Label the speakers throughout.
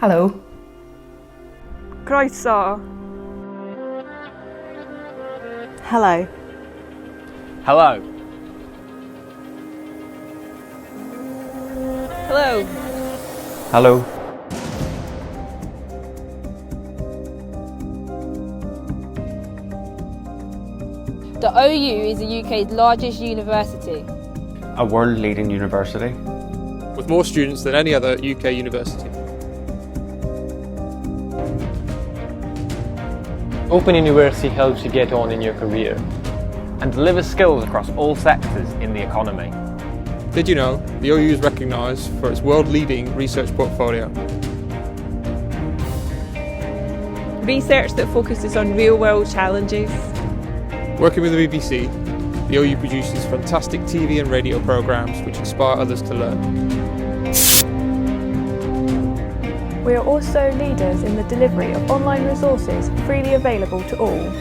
Speaker 1: Hello.
Speaker 2: Croeso.
Speaker 3: Hello.
Speaker 4: Hello.
Speaker 2: Hello.
Speaker 4: Hello.
Speaker 5: The OU is the UK's largest university.
Speaker 4: A world-leading university.
Speaker 6: With more students than any other UK university.
Speaker 7: Open University helps you get on in your career and delivers skills across all sectors in the economy.
Speaker 6: Did you know the OU is recognised for its world-leading research portfolio?
Speaker 2: Research that focuses on real-world challenges.
Speaker 6: Working with the BBC, the OU produces fantastic TV and radio programmes which inspire others to learn.
Speaker 8: We are also leaders in the delivery of online resources freely available to all.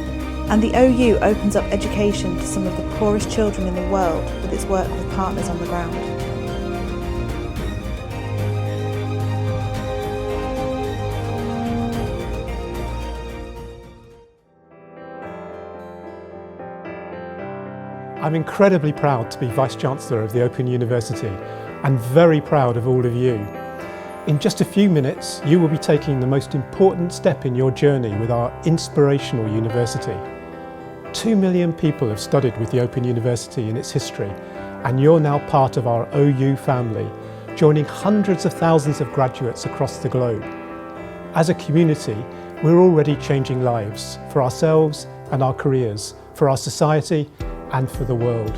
Speaker 3: And the OU opens up education to some of the poorest children in the world with its work with partners on the ground.
Speaker 9: I'm incredibly proud to be Vice-Chancellor of the Open University and very proud of all of you. In just a few minutes, you will be taking the most important step in your journey with our inspirational university. 2 million people have studied with the Open University in its history, and you're now part of our OU family, joining hundreds of thousands of graduates across the globe. As a community, we're already changing lives for ourselves and our careers, for our society and for the world.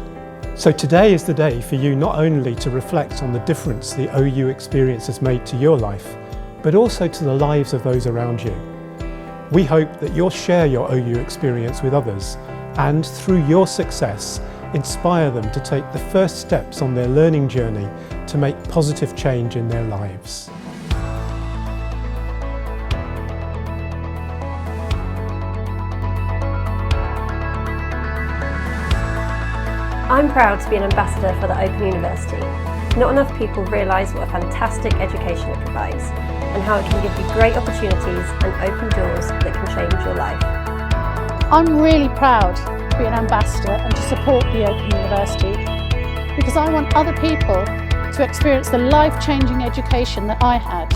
Speaker 9: So today is the day for you not only to reflect on the difference the OU experience has made to your life, but also to the lives of those around you. We hope that you'll share your OU experience with others and, through your success, inspire them to take the first steps on their learning journey to make positive change in their lives.
Speaker 10: I'm proud to be an ambassador for the Open University. Not enough people realise what a fantastic education it provides and how it can give you great opportunities and open doors that can change your life.
Speaker 11: I'm really proud to be an ambassador and to support the Open University because I want other people to experience the life-changing education that I had.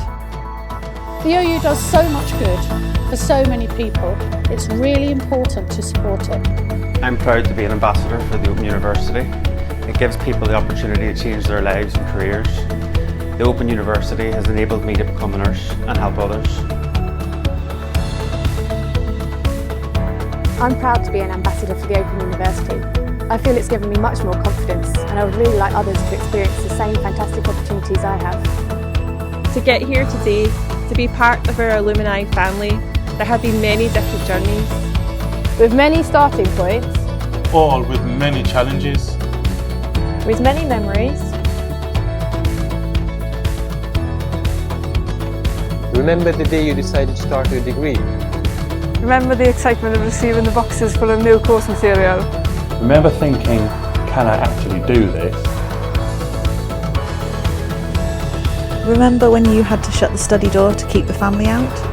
Speaker 11: The OU does so much good for so many people. It's really important to support it.
Speaker 4: I'm proud to be an ambassador for the Open University. It gives people the opportunity to change their lives and careers. The Open University has enabled me to become a nurse and help others.
Speaker 12: I'm proud to be an ambassador for the Open University. I feel it's given me much more confidence and I would really like others to experience the same fantastic opportunities I have.
Speaker 2: To get here today, to be part of our alumni family, there have been many different journeys.
Speaker 8: With many starting points.
Speaker 13: All with many challenges.
Speaker 8: With many memories.
Speaker 7: Remember the day you decided to start your degree.
Speaker 2: Remember the excitement of receiving the boxes full of new course material.
Speaker 13: Remember thinking, can I actually do this?
Speaker 3: Remember when you had to shut the study door to keep the family out?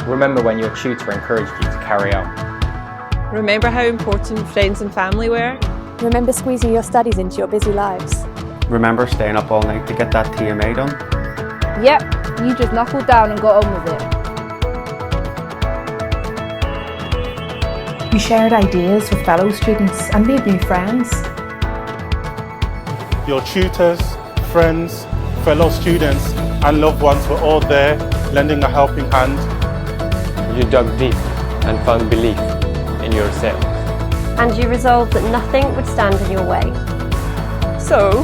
Speaker 7: Remember when your tutor encouraged you to carry on.
Speaker 2: Remember how important friends and family were.
Speaker 12: Remember squeezing your studies into your busy lives.
Speaker 4: Remember staying up all night to get that TMA done?
Speaker 5: Yep, you just knuckled down and got on with it.
Speaker 1: You shared ideas with fellow students and made new friends.
Speaker 13: Your tutors, friends, fellow students and loved ones were all there, lending a helping hand.
Speaker 7: You dug deep and found belief in yourself.
Speaker 10: And you resolved that nothing would stand in your way.
Speaker 2: So,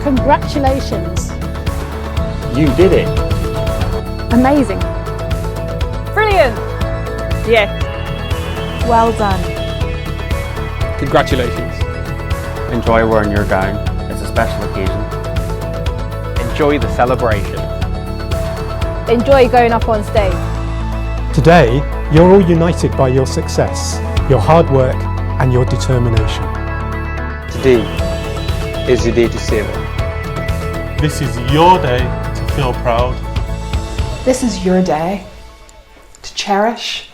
Speaker 11: Congratulations.
Speaker 7: You did it.
Speaker 12: Amazing.
Speaker 2: brilliant! Yeah.
Speaker 3: Well done.
Speaker 6: Congratulations.
Speaker 4: Enjoy wearing your gown. It's a special occasion.
Speaker 7: Enjoy the celebration.
Speaker 5: Enjoy going up on stage.
Speaker 9: Today, you're all united by your success. your hard work and your determination.
Speaker 7: Today is the day to savor.
Speaker 13: This is your day to feel proud.
Speaker 1: This is your day to cherish.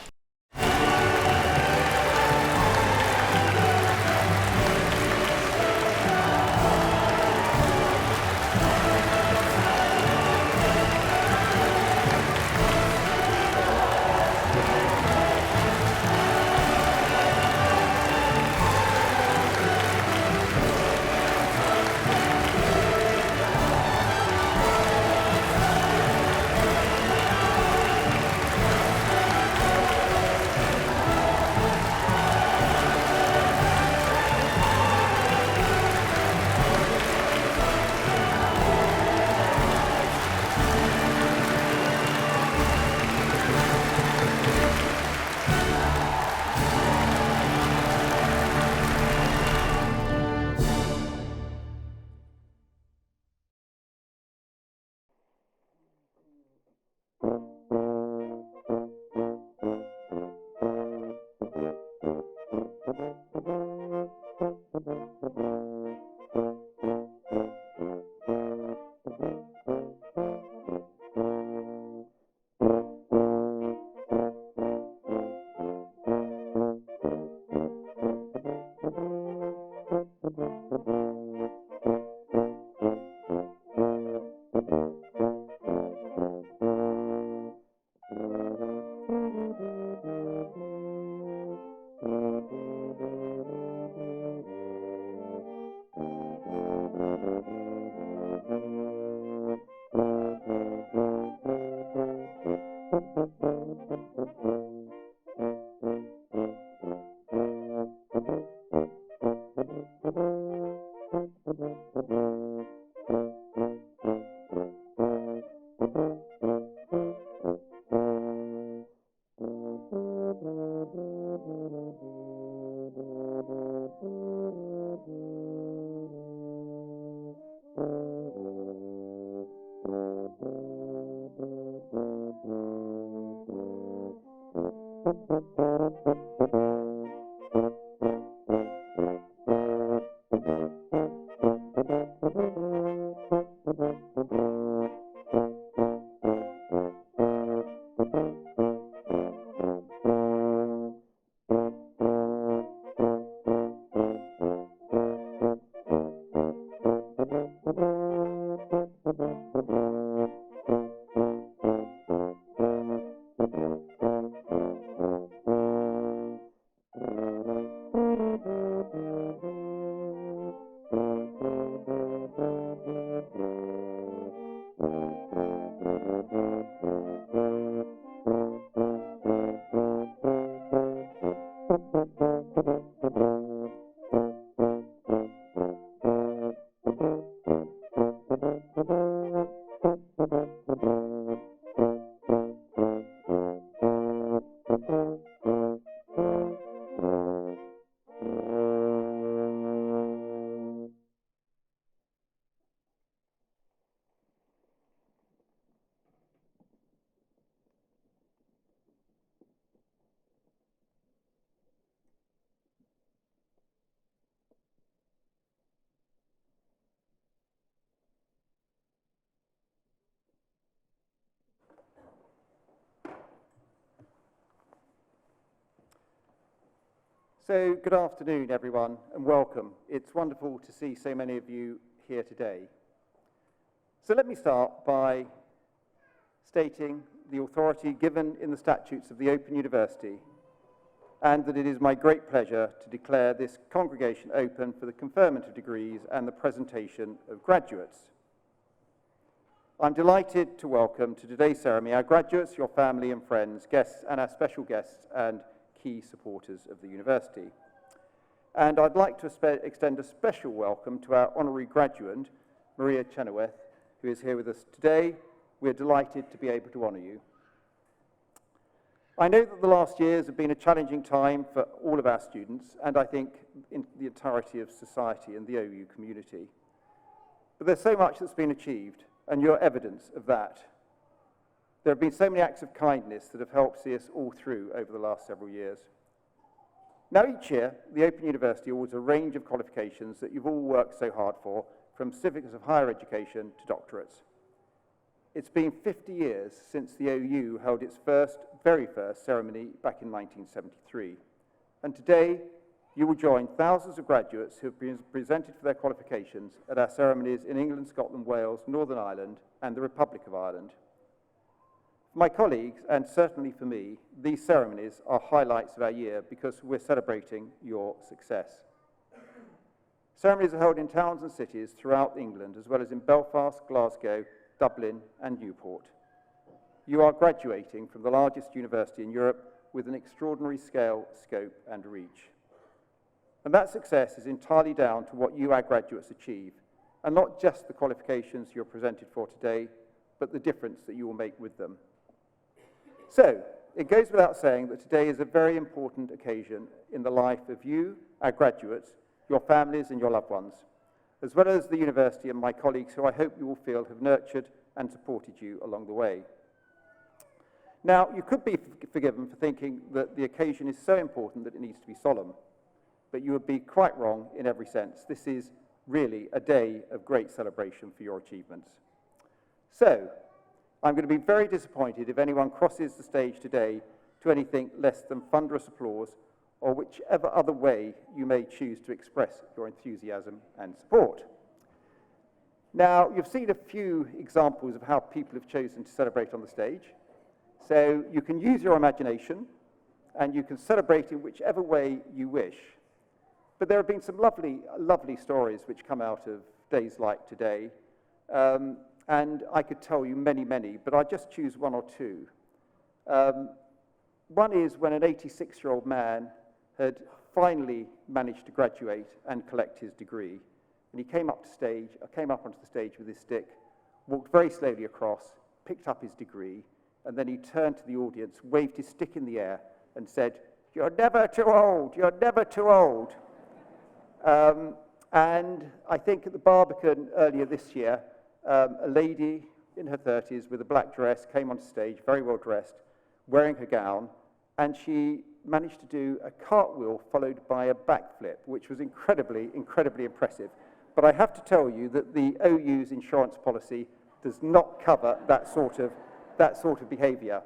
Speaker 14: So, good afternoon, everyone, and welcome. It's wonderful to see so many of you here today. So let me start by stating the authority given in the statutes of the Open University, and that it is my great pleasure to declare this congregation open for the conferment of degrees and the presentation of graduates. I'm delighted to welcome to today's ceremony our graduates, your family and friends, guests, and our special guests and key supporters of the university. And I'd like to extend a special welcome to our honorary graduate, Maria Chenoweth, who is here with us today. We're delighted to be able to honor you. I know that the last years have been a challenging time for all of our students, and I think in the entirety of society and the OU community. But there's so much that's been achieved, and you're evidence of that. There have been so many acts of kindness that have helped see us all through over the last several years. Now, each year, the Open University awards a range of qualifications that you've all worked so hard for, from certificates of higher education to doctorates. It's been 50 years since the OU held its very first ceremony back in 1973. And today, you will join thousands of graduates who have been presented for their qualifications at our ceremonies in England, Scotland, Wales, Northern Ireland, and the Republic of Ireland. For my colleagues, and certainly for me, these ceremonies are highlights of our year because we're celebrating your success. Ceremonies are held in towns and cities throughout England, as well as in Belfast, Glasgow, Dublin, and Newport. You are graduating from the largest university in Europe with an extraordinary scale, scope, and reach. And that success is entirely down to what you, our graduates, achieve, and not just the qualifications you're presented for today, but the difference that you will make with them. So, it goes without saying that today is a very important occasion in the life of you, our graduates, your families, and your loved ones, as well as the university and my colleagues who I hope you will feel have nurtured and supported you along the way. Now, you could be forgiven for thinking that the occasion is so important that it needs to be solemn, but you would be quite wrong in every sense. This is really a day of great celebration for your achievements. So, I'm going to be very disappointed if anyone crosses the stage today to anything less than thunderous applause or whichever other way you may choose to express your enthusiasm and support. Now, you've seen a few examples of how people have chosen to celebrate on the stage. So you can use your imagination and you can celebrate in whichever way you wish. But there have been some lovely, lovely stories which come out of days like today. And I could tell you many, many, but I just choose one or two. One is when an 86-year-old man had finally managed to graduate and collect his degree. And he came up onto the stage with his stick, walked very slowly across, picked up his degree, and then he turned to the audience, waved his stick in the air, and said, "You're never too old, you're never too old." And I think at the Barbican earlier this year, a lady in her 30s with a black dress came on stage, very well dressed, wearing her gown, and she managed to do a cartwheel followed by a backflip, which was incredibly, incredibly impressive. But I have to tell you that the OU's insurance policy does not cover that sort of behaviour.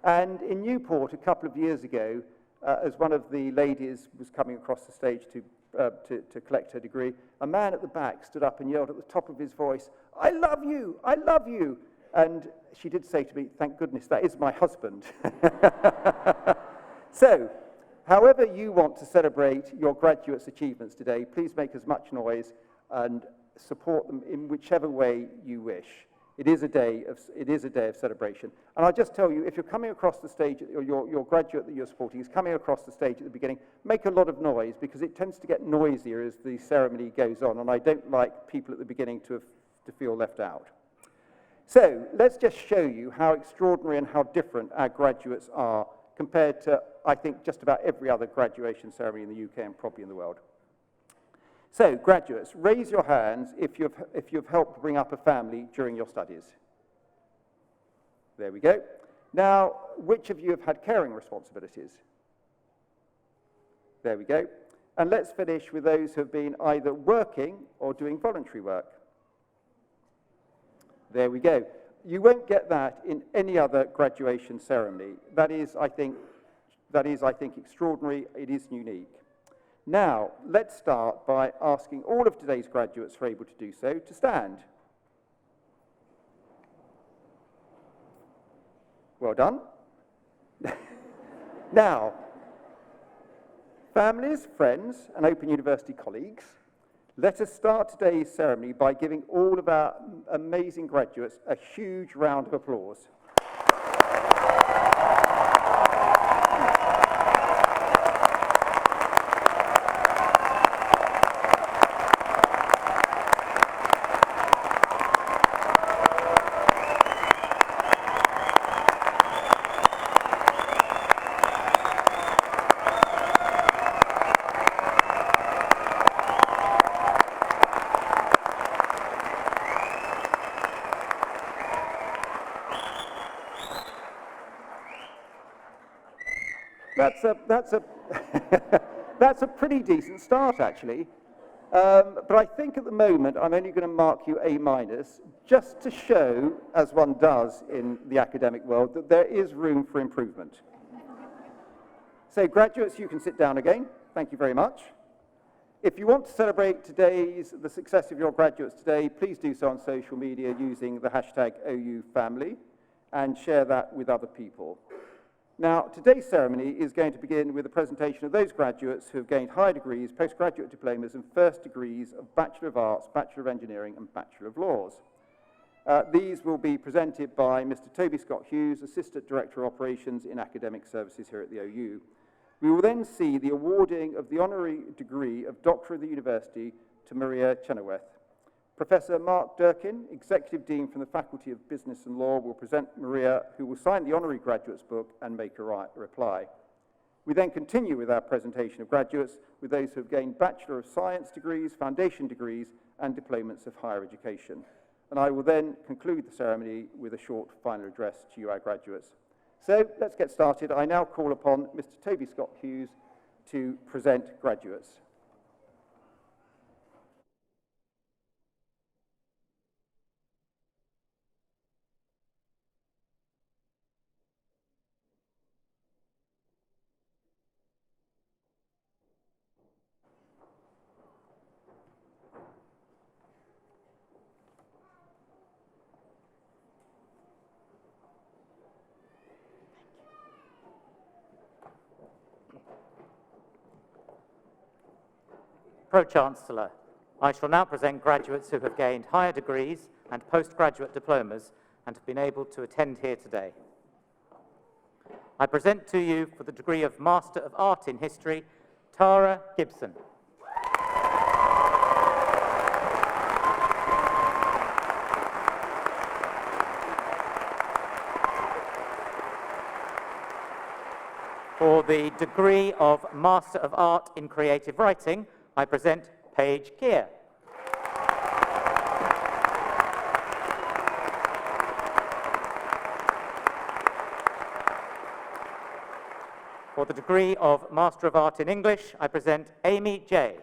Speaker 14: And in Newport, a couple of years ago, as one of the ladies was coming across the stage to collect her degree, a man at the back stood up and yelled at the top of his voice, "I love you, I love you." And she did say to me, "Thank goodness, that is my husband." So, however you want to celebrate your graduates' achievements today, please make as much noise and support them in whichever way you wish. It is a day of celebration. And I'll just tell you, if you're coming across the stage, or your graduate that you're supporting is coming across the stage at the beginning, make a lot of noise, because it tends to get noisier as the ceremony goes on, and I don't like people at the beginning to feel left out. So, let's just show you how extraordinary and how different our graduates are compared to, I think, just about every other graduation ceremony in the UK and probably in the world. So, graduates, raise your hands if you've helped bring up a family during your studies. There we go. Now, which of you have had caring responsibilities? There we go. And let's finish with those who have been either working or doing voluntary work. There we go. You won't get that in any other graduation ceremony. That is, I think, extraordinary. It is unique. Now, let's start by asking all of today's graduates who are able to do so to stand. Well done. Now, families, friends, and Open University colleagues, let us start today's ceremony by giving all of our amazing graduates a huge round of applause. That's a pretty decent start, actually. But I think at the moment I'm only going to mark you A-, just to show, as one does in the academic world, that there is room for improvement. So graduates, you can sit down again. Thank you very much. If you want to celebrate the success of your graduates today, please do so on social media using the hashtag #OUFamily and share that with other people. Now, today's ceremony is going to begin with a presentation of those graduates who have gained higher degrees, postgraduate diplomas and first degrees of Bachelor of Arts, Bachelor of Engineering and Bachelor of Laws. These will be presented by Mr. Toby Scott Hughes, Assistant Director of Operations in Academic Services here at the OU. We will then see the awarding of the honorary degree of Doctor of the University to Maria Chenoweth. Professor Mark Durkin, Executive Dean from the Faculty of Business and Law, will present Maria, who will sign the honorary graduate's book and make a reply. We then continue with our presentation of graduates with those who have gained Bachelor of Science degrees, foundation degrees, and diplomas of higher education. And I will then conclude the ceremony with a short final address to you, our graduates. So let's get started. I now call upon Mr. Toby Scott Hughes to present graduates.
Speaker 15: Pro-Chancellor, I shall now present graduates who have gained higher degrees and postgraduate diplomas and have been able to attend here today. I present to you for the degree of Master of Art in History, Tara Gibson. For the degree of Master of Art in Creative Writing, I present Paige Keir. For the degree of Master of Art in English, I present Amy Jay.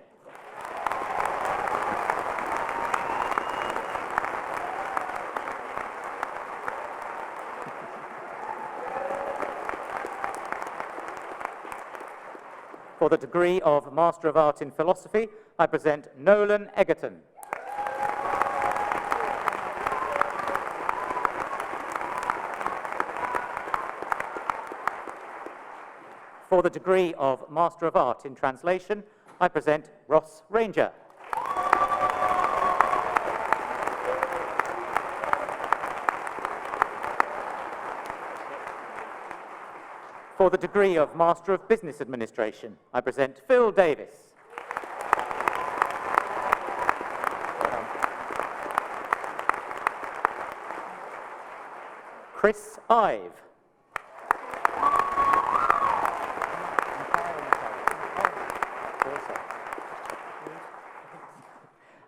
Speaker 15: For the degree of Master of Art in Philosophy, I present Nolan Egerton. For the degree of Master of Art in Translation, I present Ross Ranger. For the degree of Master of Business Administration, I present Phil Davis. Chris Ive.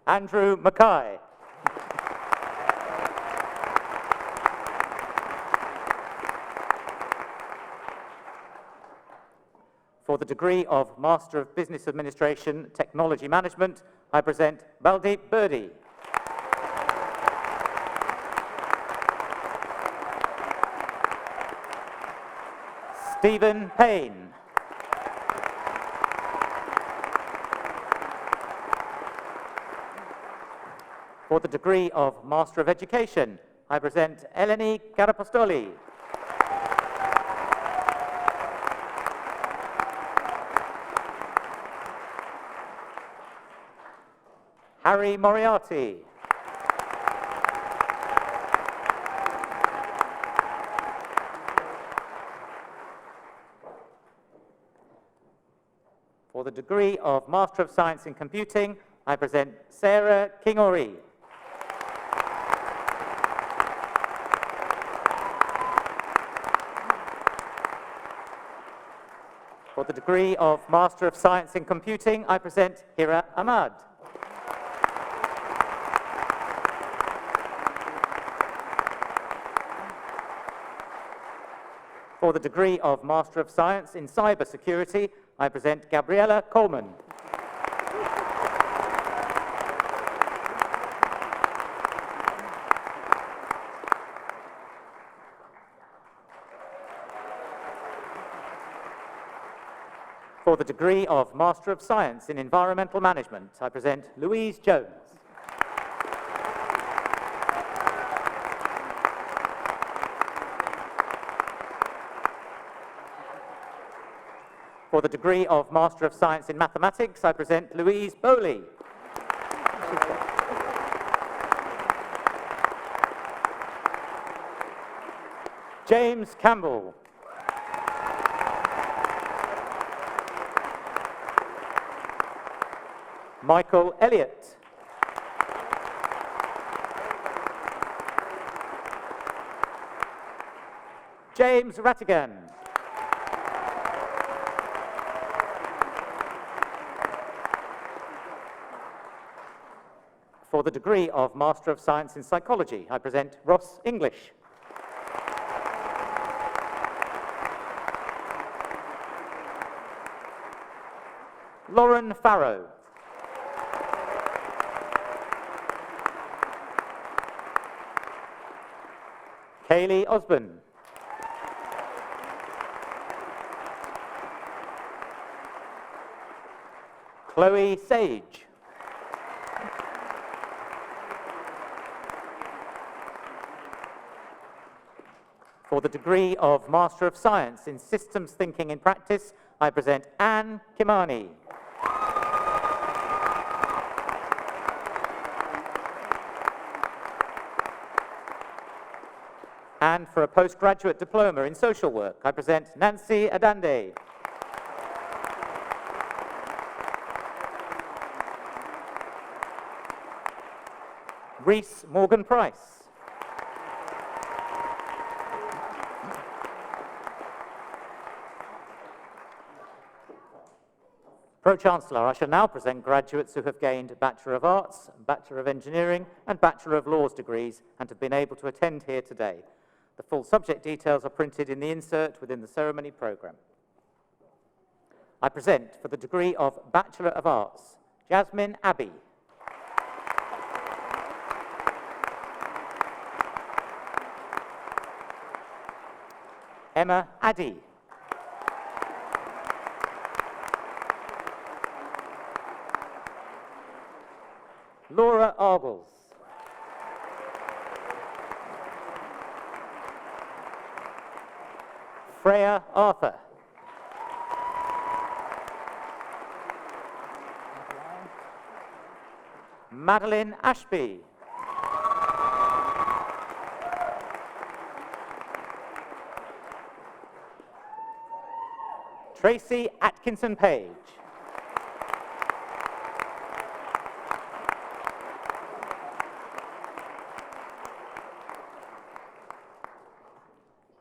Speaker 15: Andrew Mackay. For the degree of Master of Business Administration, Technology Management, I present Baldeep Birdi. Stephen Payne. For the degree of Master of Education, I present Eleni Karapostoli. Harry Moriarty. For the degree of Master of Science in Computing, I present Sarah Kingori. For the degree of Master of Science in Computing, I present Hira Ahmad. For the degree of Master of Science in Cyber Security, I present Gabriella Coleman. For the degree of Master of Science in Environmental Management, I present Louise Jones. For the degree of Master of Science in Mathematics, I present Louise Bowley. James Campbell. Michael Elliott. James Rattigan. For the degree of Master of Science in Psychology, I present Ross English. Lauren Farrow. Kaylee Osborne. Chloe Sage. For the degree of Master of Science in Systems Thinking in Practice, I present Anne Kimani. And for a postgraduate diploma in social work, I present Nancy Adande. Reese Morgan Price. Pro-Chancellor, I shall now present graduates who have gained Bachelor of Arts, Bachelor of Engineering and Bachelor of Laws degrees and have been able to attend here today. The full subject details are printed in the insert within the ceremony programme. I present for the degree of Bachelor of Arts, Jasmine Abbey. Emma Addy. Laura Argles. Freya Arthur. Madeline Ashby. Tracy Atkinson Page.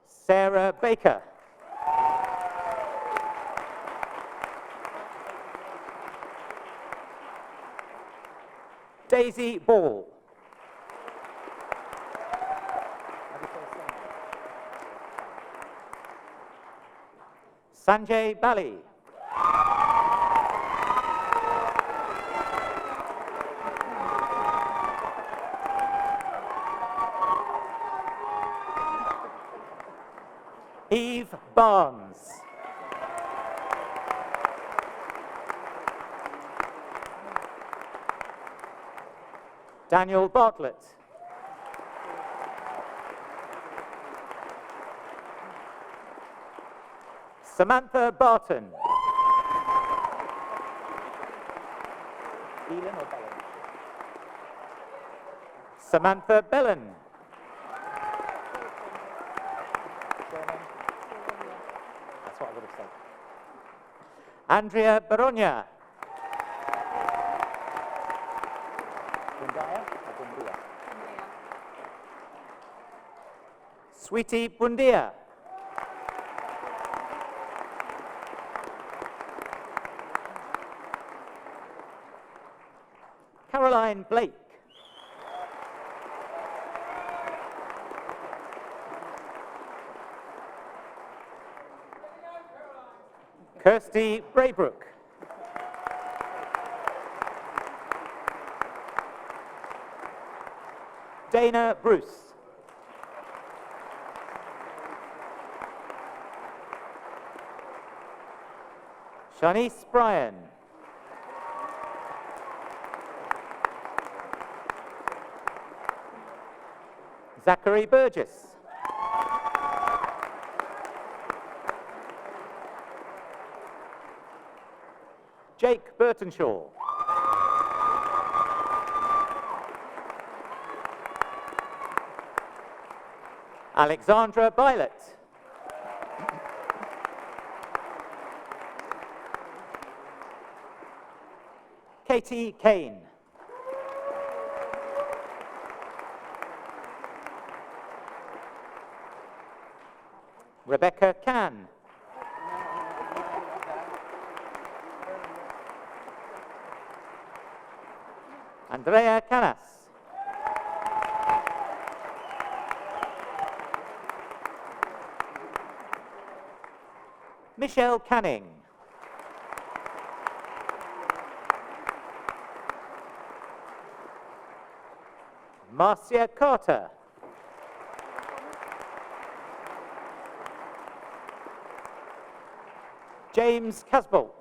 Speaker 15: Sarah Baker. Daisy Ball. Sanjay Bali. Eve Barnes. Daniel Bartlett. Samantha Barton. Samantha Bellin. That's what I would have said. Andrea Baronia. Sweetie Bundia. Caroline Blake. Kirsty Braybrook. Dana Bruce. Shanice Bryan. Zachary Burgess. Jake Burtonshaw. Alexandra Bylett. Katie Kane. Rebecca Can. Andrea Canas. Michelle Canning. Marcia Carter. James Casbolt.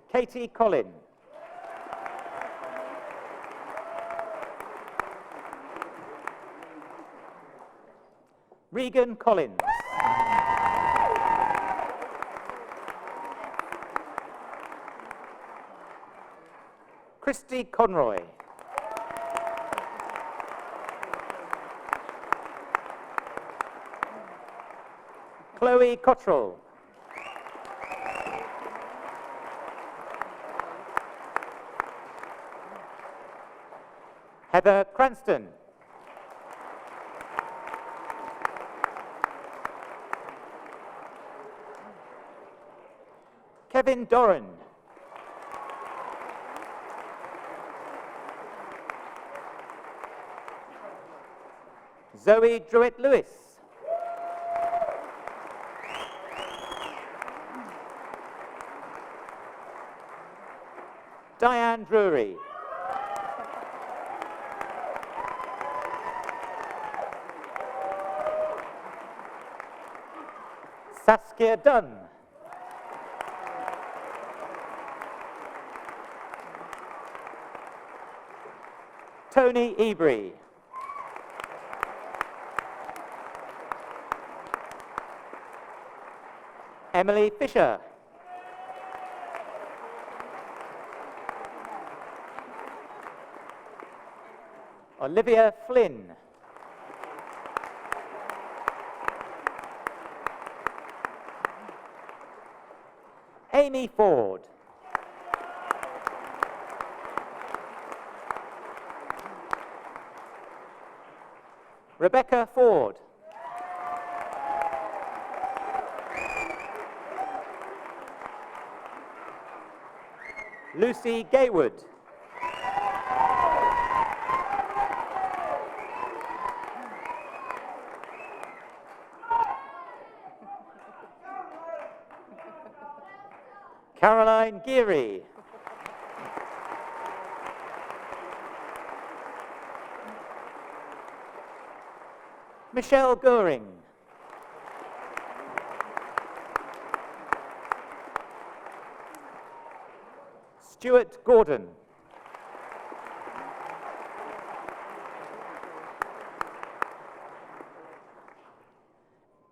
Speaker 15: Katie Collin. Regan Collins. Christy Conroy. Chloe Cottrell. Heather Cranston. Kevin Doran. Zoe Druitt-Lewis. Diane Drury. Saskia Dunn. Tony Ebrey. Emily Fisher. Olivia Flynn. Amy Ford. Rebecca Ford. Lucy Gaywood. Caroline Geary. Michelle Goring. Stuart Gordon.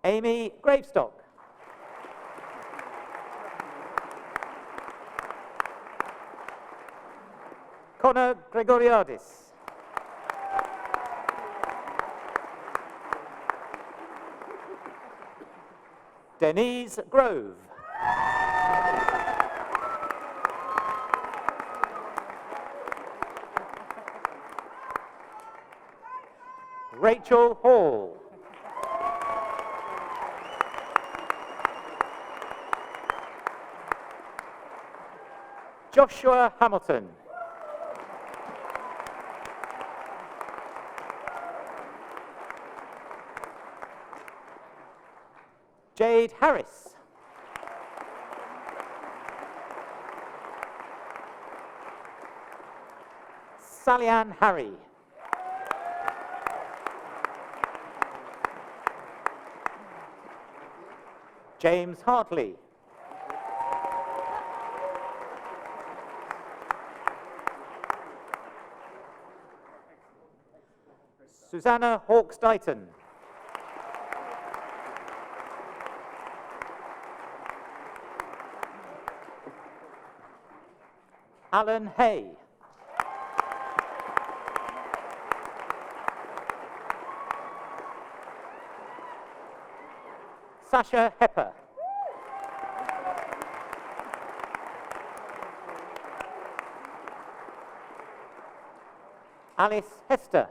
Speaker 15: Amy Gravestock. Connor Gregoriadis. Denise Grove. Rachel Hall. Joshua Hamilton. Jade Harris. Sally-Ann Harry. James Hartley. Susanna Hawkes-Dighton. Alan Hay. Sasha Hepper. Alice Hester.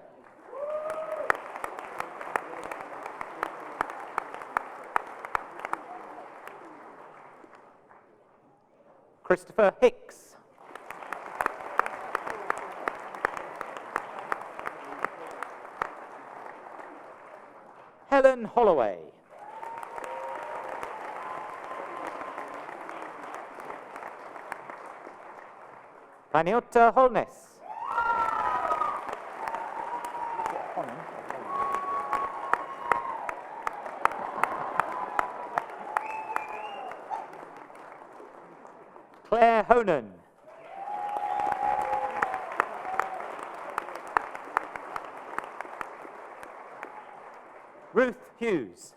Speaker 15: Christopher Hicks. Helen Holloway. Paniota Holness. Claire Honan. Ruth Hughes.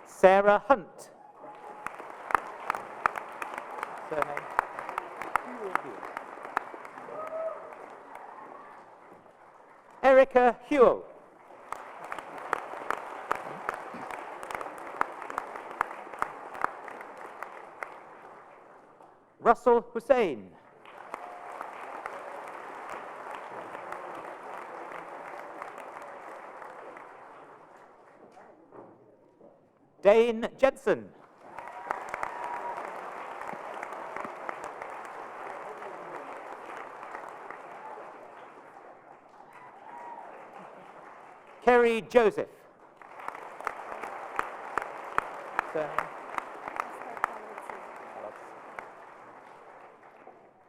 Speaker 15: Sarah Hunt. Surname. Erica Hewell. Russell Hussain. Dane Jensen. Kerry Joseph.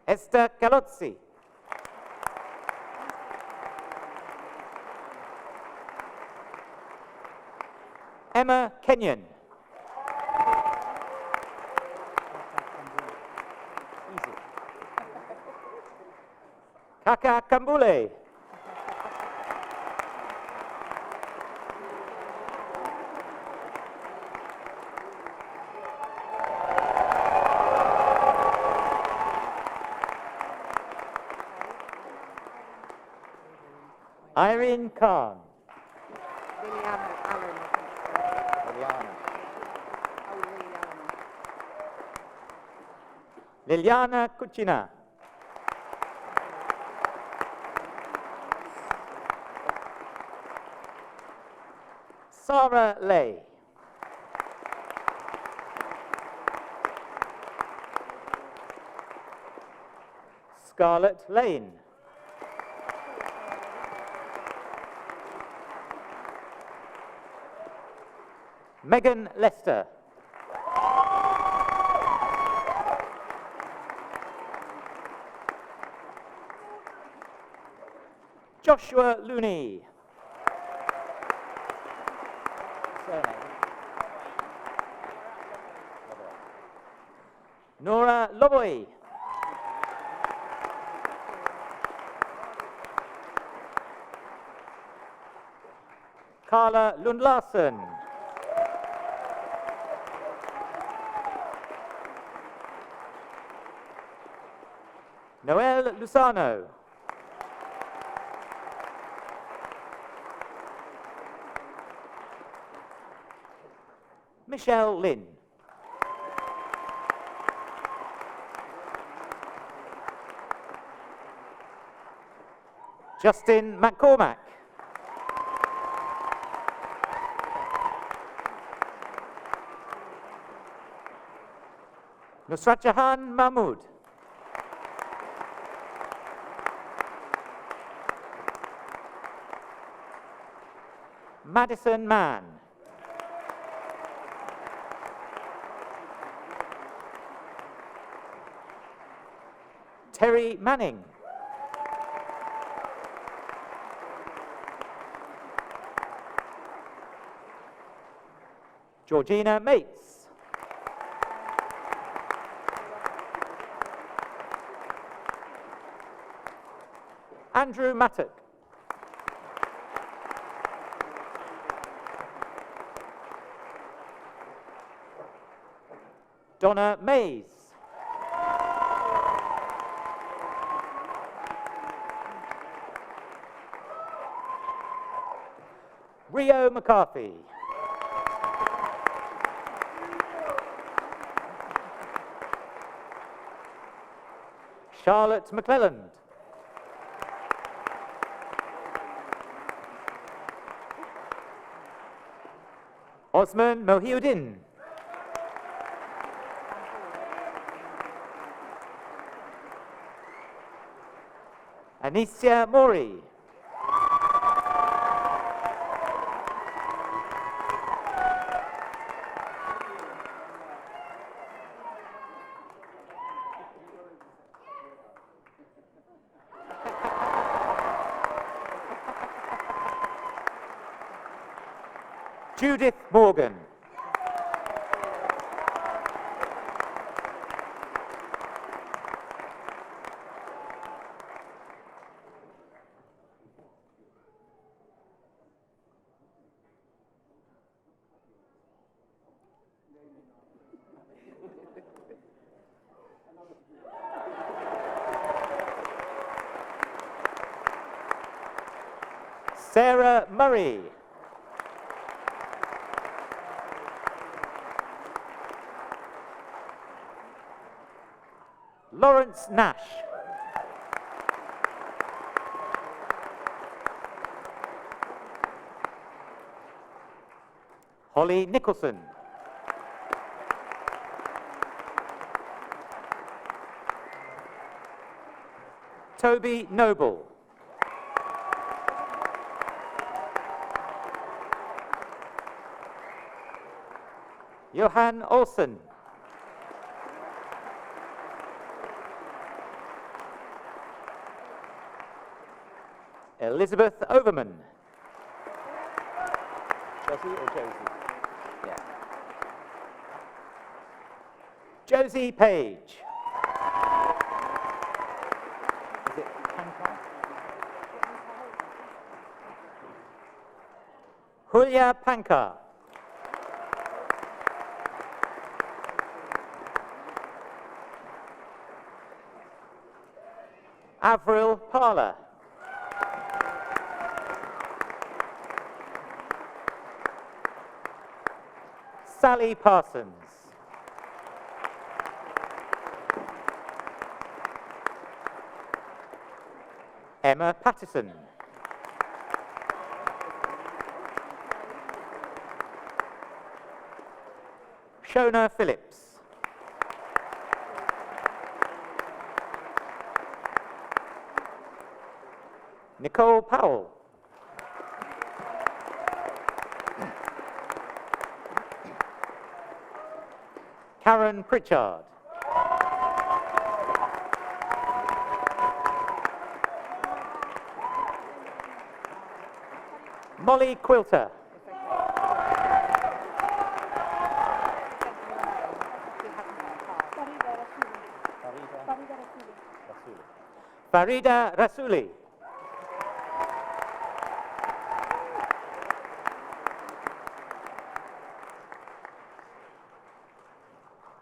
Speaker 15: Esther Calozzi. Emma Kenyon. Easy. Kaka Kambule. Irene Khan. Liliana Cucina. Sarah Lay. Scarlett Lane. Megan Lester. Joshua Looney. Nora Loboy. Carla Lund-Larsen. Noel Lusano. Michelle Lynn. Justin McCormack. Nusrat Jahan Mahmood. Madison Mann. Terry Manning. Georgina Mates. Andrew Mattock. Donna Mays. Rio McCarthy. Charlotte McClelland. Osman Mohiuddin. Anicia Mori. Judith Morgan. Sarah Murray. Lawrence Nash. Holly Nicholson. Toby Noble. Johan Olsen. Elizabeth Overman. Josie or Josie? Yeah. Josie Page. Is it Pankar? Julia Pankar. Avril Parler. Sally Parsons. Emma Pattison. Shona Phillips. Nicole Powell. Karen Pritchard. Molly Quilter. Farida Rasuli.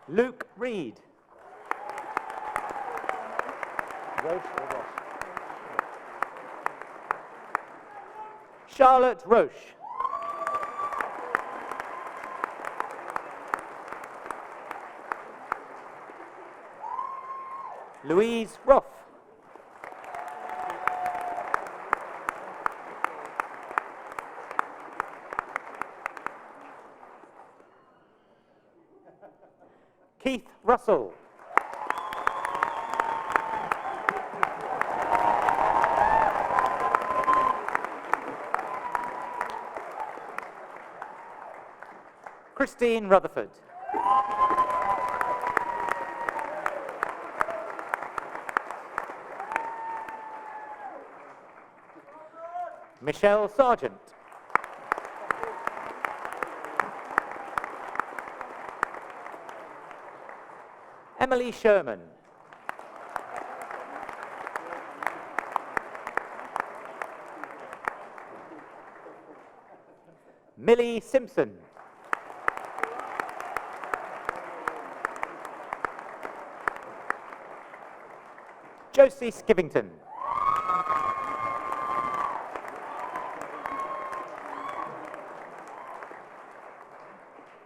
Speaker 15: Luke Reed. Charlotte Roche. Louise Roth. Keith Russell. Christine Rutherford. Michelle Sargent. Emily Sherman. Millie Simpson. Josie Skivington.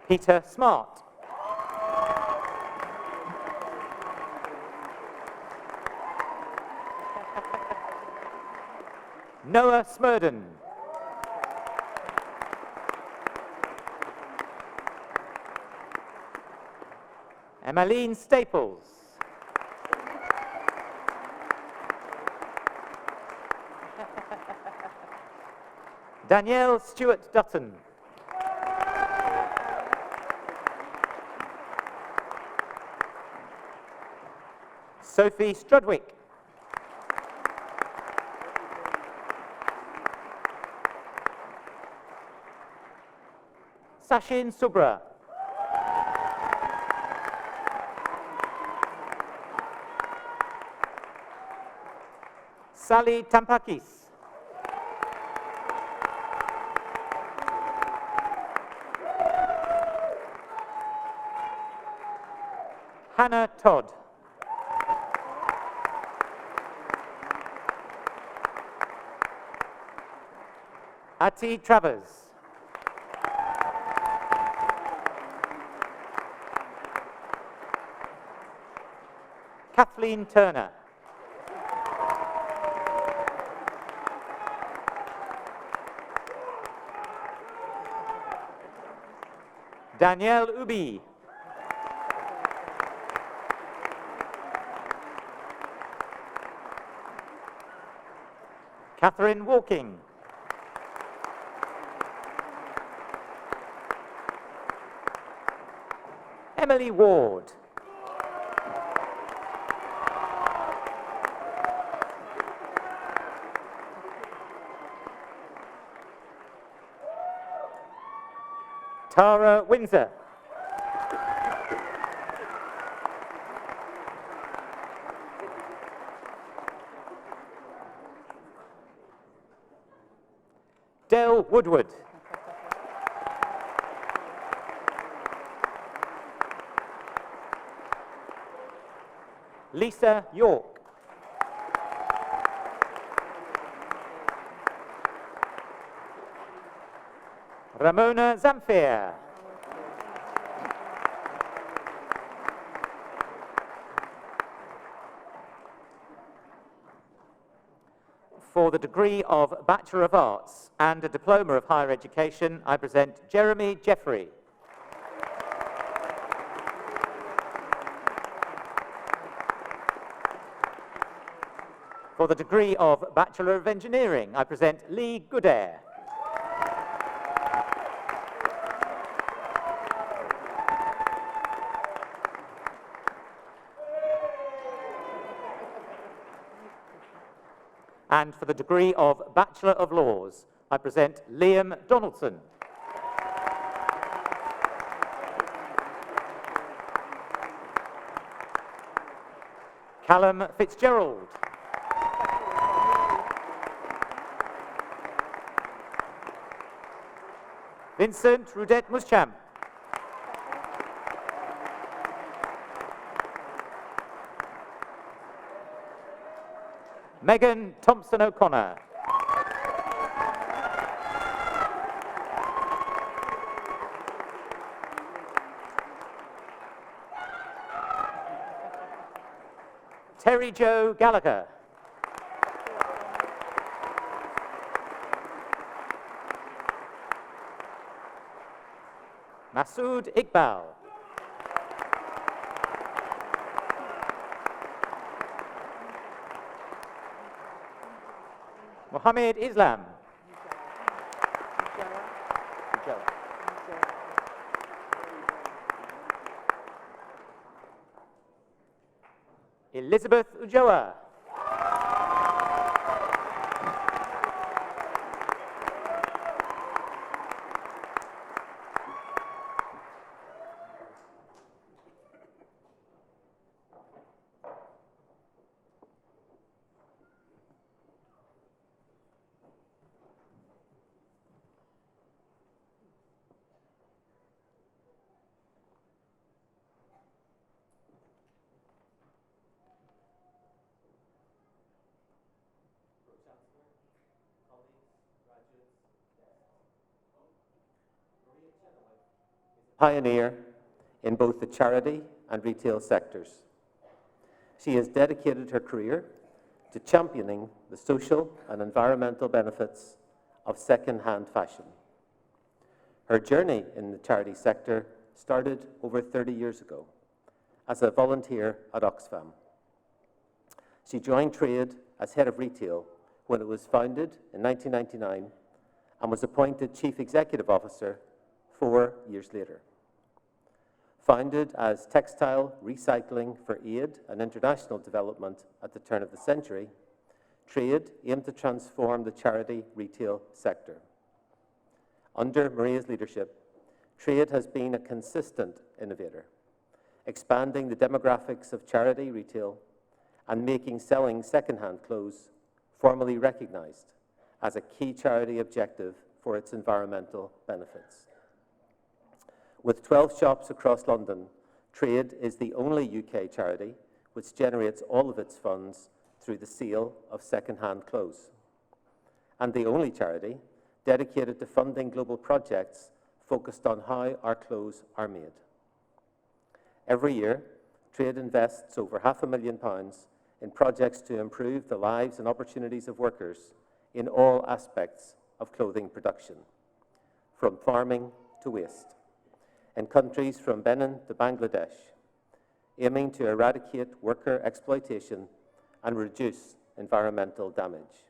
Speaker 15: Peter Smart. Noah Smurden. Emmeline Staples. Danielle Stewart Dutton. Sophie Strudwick. Sachin Subra. Sally Tampakis. Hannah Todd. Ati Travers. Kathleen Turner. Danielle Ubi. Catherine Walking. Emily Ward. Tara Windsor. Del Woodward. Lisa York. Ramona Zamfir. For the degree of Bachelor of Arts and a Diploma of Higher Education, I present Jeremy Jeffrey. For the degree of Bachelor of Engineering, I present Lee Goodair. And for the degree of Bachelor of Laws, I present Liam Donaldson. Callum Fitzgerald. Vincent Rudet Muschamp. Megan Thompson O'Connor. Terry Jo Gallagher. Masood Iqbal. Mohammed Islam. Elizabeth Ujoa.
Speaker 14: Pioneer in both the charity and retail sectors. She has dedicated her career to championing the social and environmental benefits of second-hand fashion. Her journey in the charity sector started over 30 years ago as a volunteer at Oxfam. She joined Trade as head of retail when it was founded in 1999 and was appointed Chief Executive Officer 4 years later. Founded as Textile Recycling for Aid and International Development at the turn of the century, Trade aimed to transform the charity retail sector. Under Maria's leadership, Trade has been a consistent innovator, expanding the demographics of charity retail and making selling second-hand clothes formally recognized as a key charity objective for its environmental benefits. With 12 shops across London, Trade is the only UK charity which generates all of its funds through the sale of second-hand clothes, and the only charity dedicated to funding global projects focused on how our clothes are made. Every year, Trade invests over £500,000 in projects to improve the lives and opportunities of workers in all aspects of clothing production, from farming to waste, in countries from Benin to Bangladesh, aiming to eradicate worker exploitation and reduce environmental damage.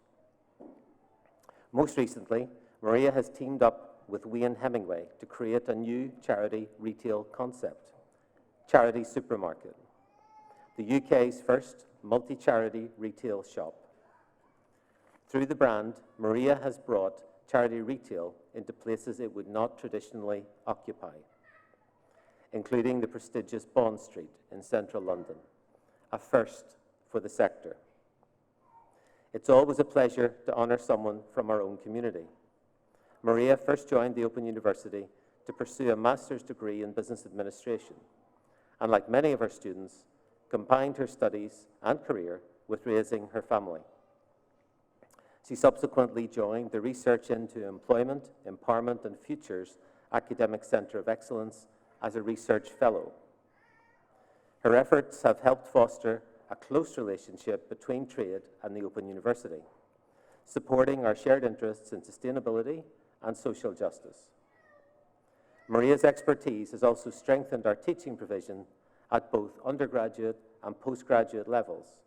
Speaker 14: Most recently, Maria has teamed up with Wayne Hemingway to create a new charity retail concept, Charity Supermarket, the UK's first multi-charity retail shop. Through the brand, Maria has brought charity retail into places it would not traditionally occupy, including the prestigious Bond Street in central London, a first for the sector. It's always a pleasure to honour someone from our own community. Maria first joined the Open University to pursue a master's degree in business administration, and like many of her students, combined her studies and career with raising her family. She subsequently joined the Research into Employment, Empowerment and Futures Academic Centre of Excellence as a research fellow. Her efforts have helped foster a close relationship between Trade and the Open University, supporting our shared interests in sustainability and social justice. Maria's expertise has also strengthened our teaching provision at both undergraduate and postgraduate levels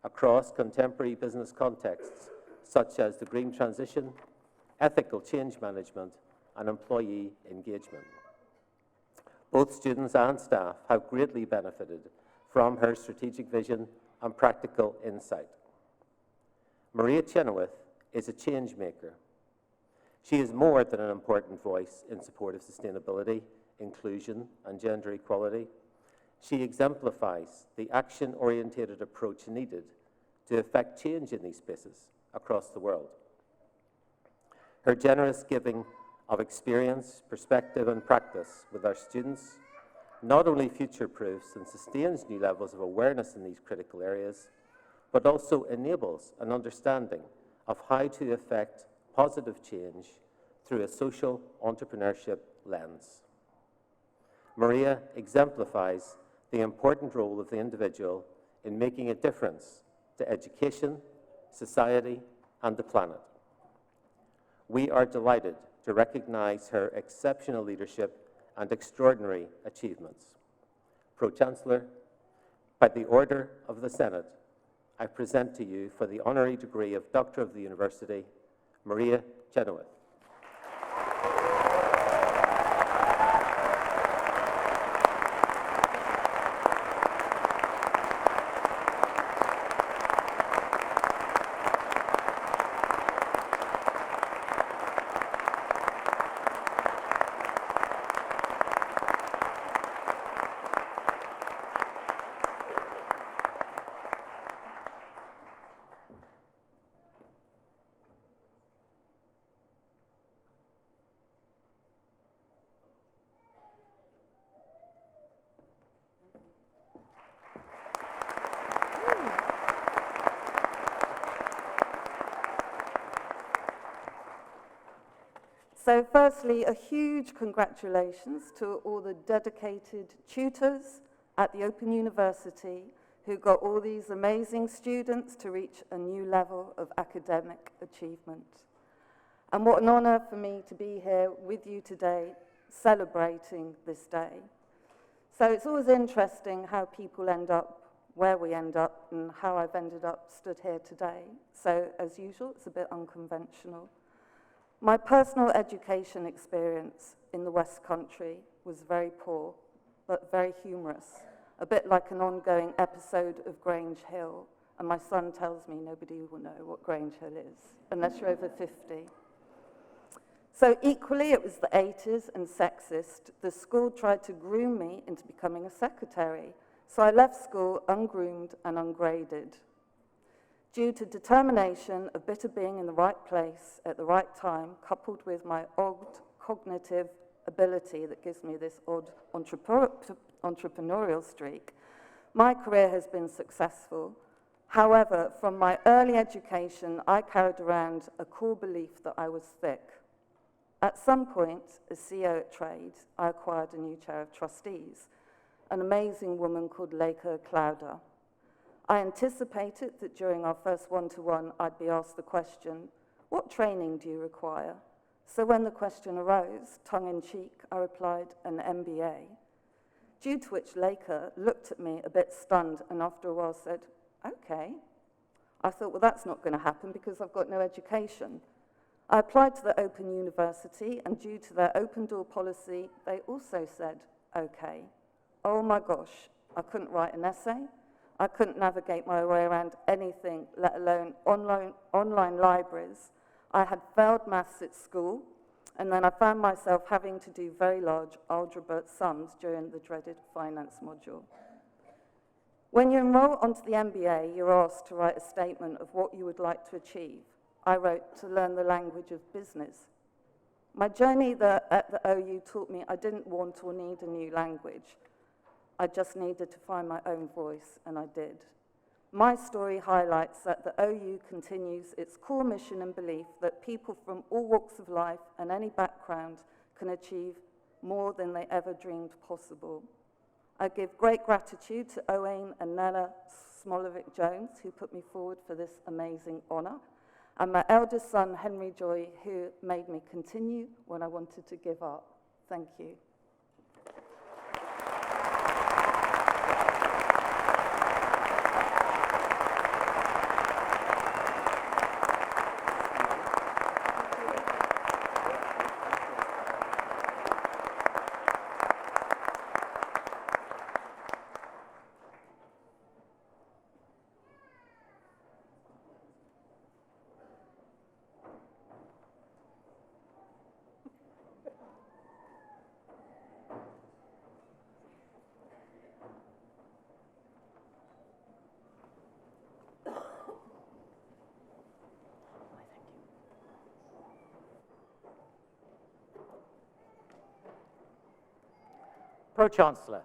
Speaker 14: across contemporary business contexts such as the green transition, ethical change management, and employee engagement. Both students and staff have greatly benefited from her strategic vision and practical insight. Maria Chenoweth is a change maker. She is more than an important voice in support of sustainability, inclusion, and gender equality. She exemplifies the action-oriented approach needed to effect change in these spaces across the world. Her generous giving of experience, perspective, and practice with our students not only future-proofs and sustains new levels of awareness in these critical areas, but also enables an understanding of how to effect positive change through a social entrepreneurship lens. Maria exemplifies the important role of the individual in making a difference to education, society, and the planet. We are delighted to recognize her exceptional leadership and extraordinary achievements. Pro-Chancellor, by the order of the Senate, I present to you for the honorary degree of Doctor of the University, Maria Chenoweth.
Speaker 16: So firstly, a huge congratulations to all the dedicated tutors at the Open University who got all these amazing students to reach a new level of academic achievement. And what an honour for me to be here with you today, celebrating this day. So it's always interesting how people end up where we end up and how I've ended up stood here today. So as usual, it's a bit unconventional. My personal education experience in the West Country was very poor, but very humorous, a bit like an ongoing episode of Grange Hill, and my son tells me nobody will know what Grange Hill is, unless you're over 50. So equally, it was the 80s and sexist. The school tried to groom me into becoming a secretary, so I left school ungroomed and ungraded. Due to determination, a bit of being in the right place at the right time, coupled with my odd cognitive ability that gives me this odd entrepreneurial streak, my career has been successful. However, from my early education, I carried around a core belief that I was thick. At some point, as CEO at Trade, I acquired a new chair of trustees, an amazing woman called Leica Clowder. I anticipated that during our first one-to-one, I'd be asked the question, what training do you require? So when the question arose, tongue-in-cheek, I replied, an MBA. Due to which Leica looked at me a bit stunned and after a while said, okay. I thought, well, that's not going to happen because I've got no education. I applied to the Open University, and due to their open door policy, they also said, okay. Oh my gosh, I couldn't write an essay. I couldn't navigate my way around anything, let alone online libraries. I had failed maths at school, and then I found myself having to do very large algebra sums during the dreaded finance module. When you enroll onto the MBA, you're asked to write a statement of what you would like to achieve. I wrote to learn the language of business. My journey at the OU taught me I didn't want or need a new language. I just needed to find my own voice, and I did. My story highlights that the OU continues its core mission and belief that people from all walks of life and any background can achieve more than they ever dreamed possible. I give great gratitude to Owain and Nella Smolovic-Jones, who put me forward for this amazing honour, and my eldest son, Henry Joy, who made me continue when I wanted to give up. Thank you.
Speaker 15: Pro-Chancellor,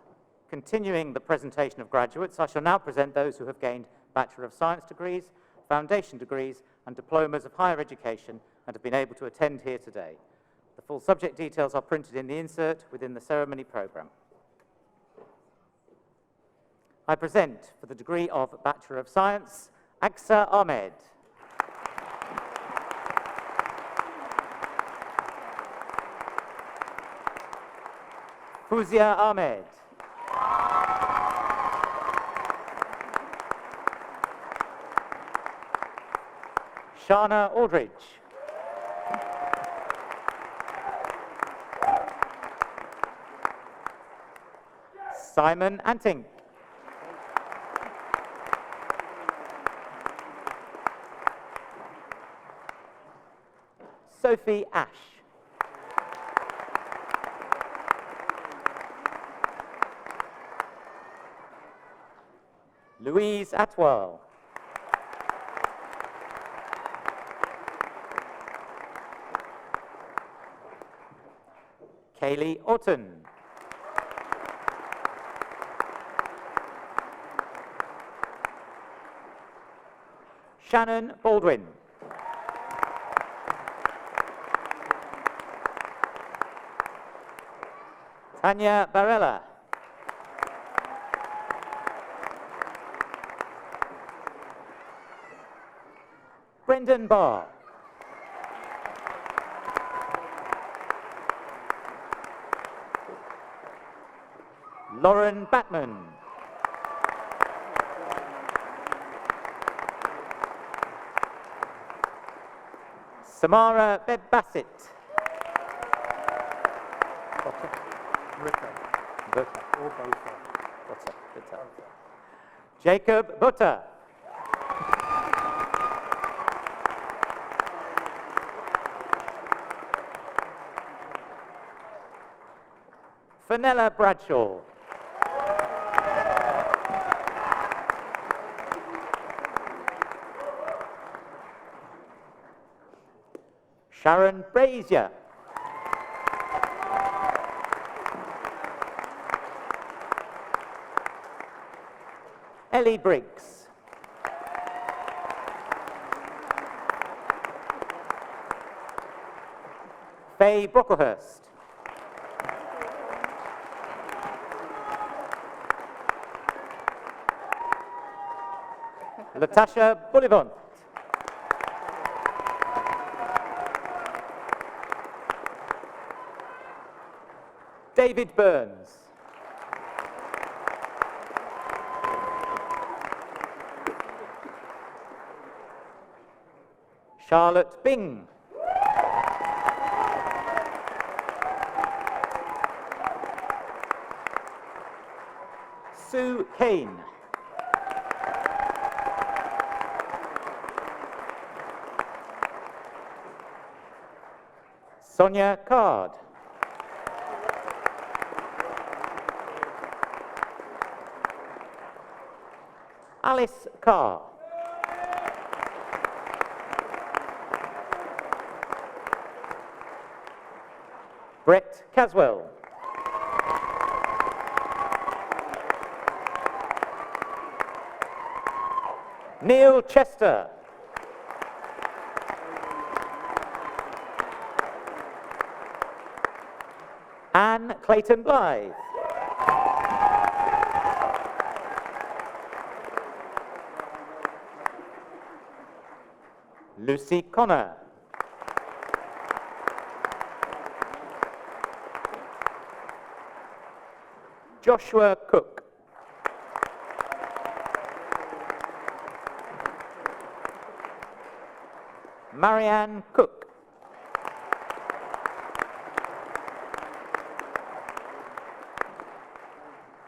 Speaker 15: continuing the presentation of graduates, I shall now present those who have gained Bachelor of Science degrees, Foundation degrees and diplomas of higher education and have been able to attend here today. The full subject details are printed in the insert within the ceremony programme. I present for the degree of Bachelor of Science, Aksa Ahmed. Fuzia Ahmed. Shana Aldridge. Simon Anting. Sophie Ash. Louise Atwell. Kaylee Orton. Shannon Baldwin. Tanya Barella. Brendan Barr. Lauren Batman. Samara Bebb-Bassett. Jacob Butter. Fenella Bradshaw. Sharon Brazier. Ellie Briggs. Faye Brocklehurst. Latasha Bullivant. David Burns. Charlotte Bing. Sue Kane. Sonia Card. Alice Carr. Brett Caswell. Neil Chester. Anne Clayton Blythe. Lucy Connor. Joshua Cook. Marianne Cook.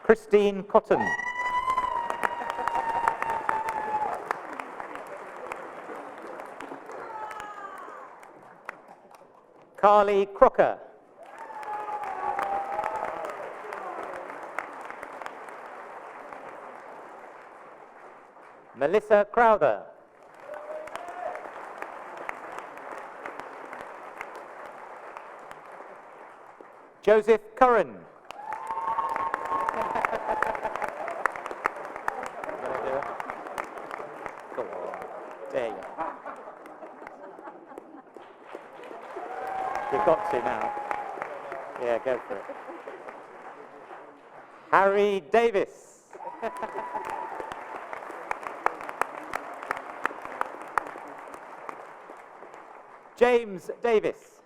Speaker 15: Christine Cotton. Carly Crocker. Melissa Crowther. Joseph Curran. Go on. There you go. You've got to now. Yeah, go for it. Harry Davis. James Davis.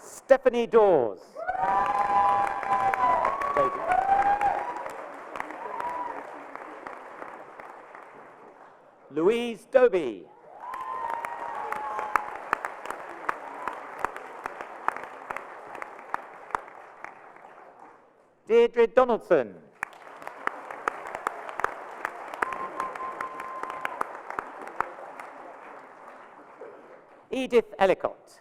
Speaker 15: Stephanie Dawes. Louise Doby. Deirdre Donaldson. Edith Ellicott.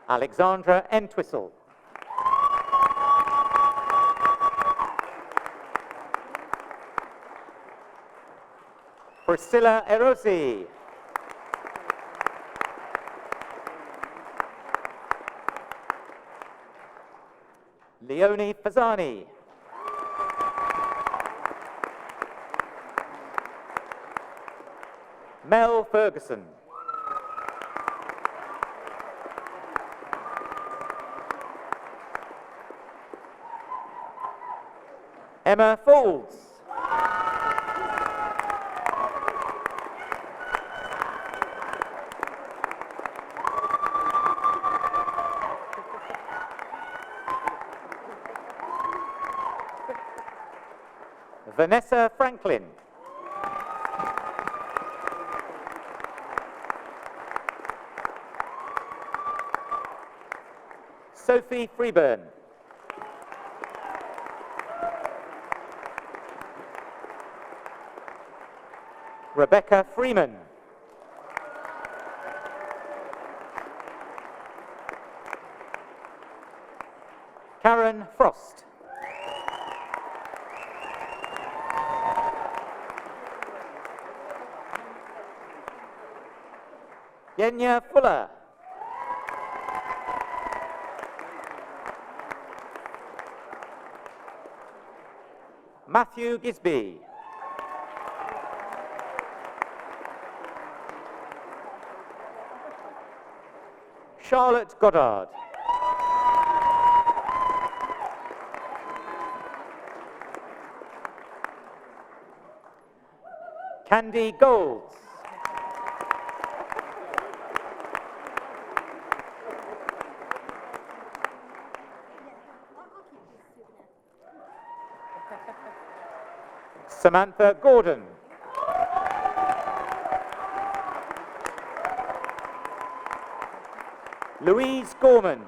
Speaker 15: Alexandra Entwistle. Priscilla Erosi. Leonie Fasani. Mel Ferguson. Emma Folds. Vanessa Franklin. Sophie Freeburn. Rebecca Freeman. Karen Frost. Yenya Fuller. Matthew Gisby. Charlotte Goddard. Candy Golds. Samantha Gordon. Louise Gorman.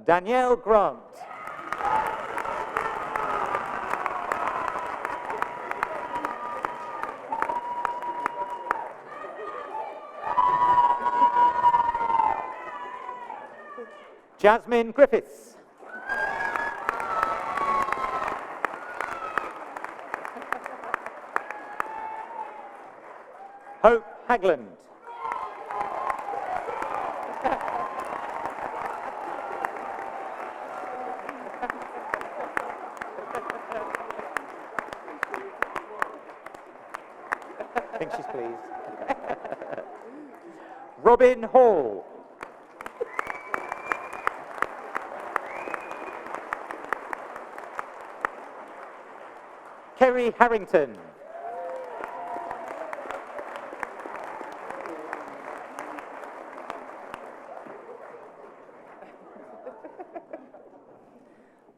Speaker 15: Danielle Grant. Jasmine Griffiths. Hope Hagland. I think she's pleased. Robin Hall. Kerry Harrington.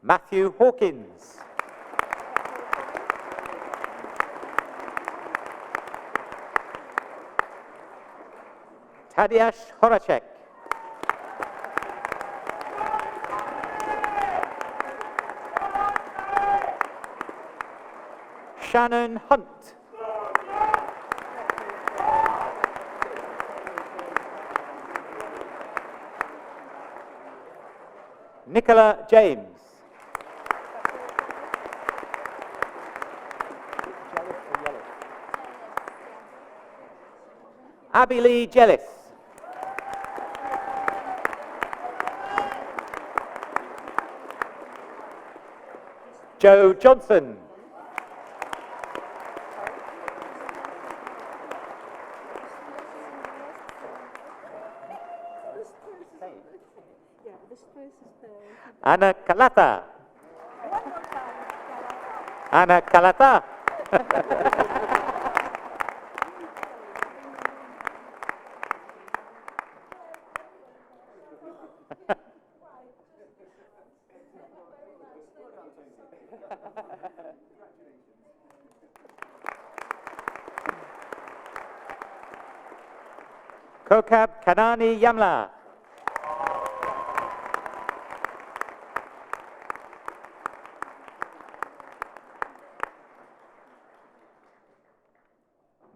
Speaker 15: Matthew Hawkins. Tadeusz Horacek. Shannon Hunt. Nicola James. Abby Lee Jellis. Joe Johnson. Anna Kalata. Anna Kalata. Kokab Kanani Yamla.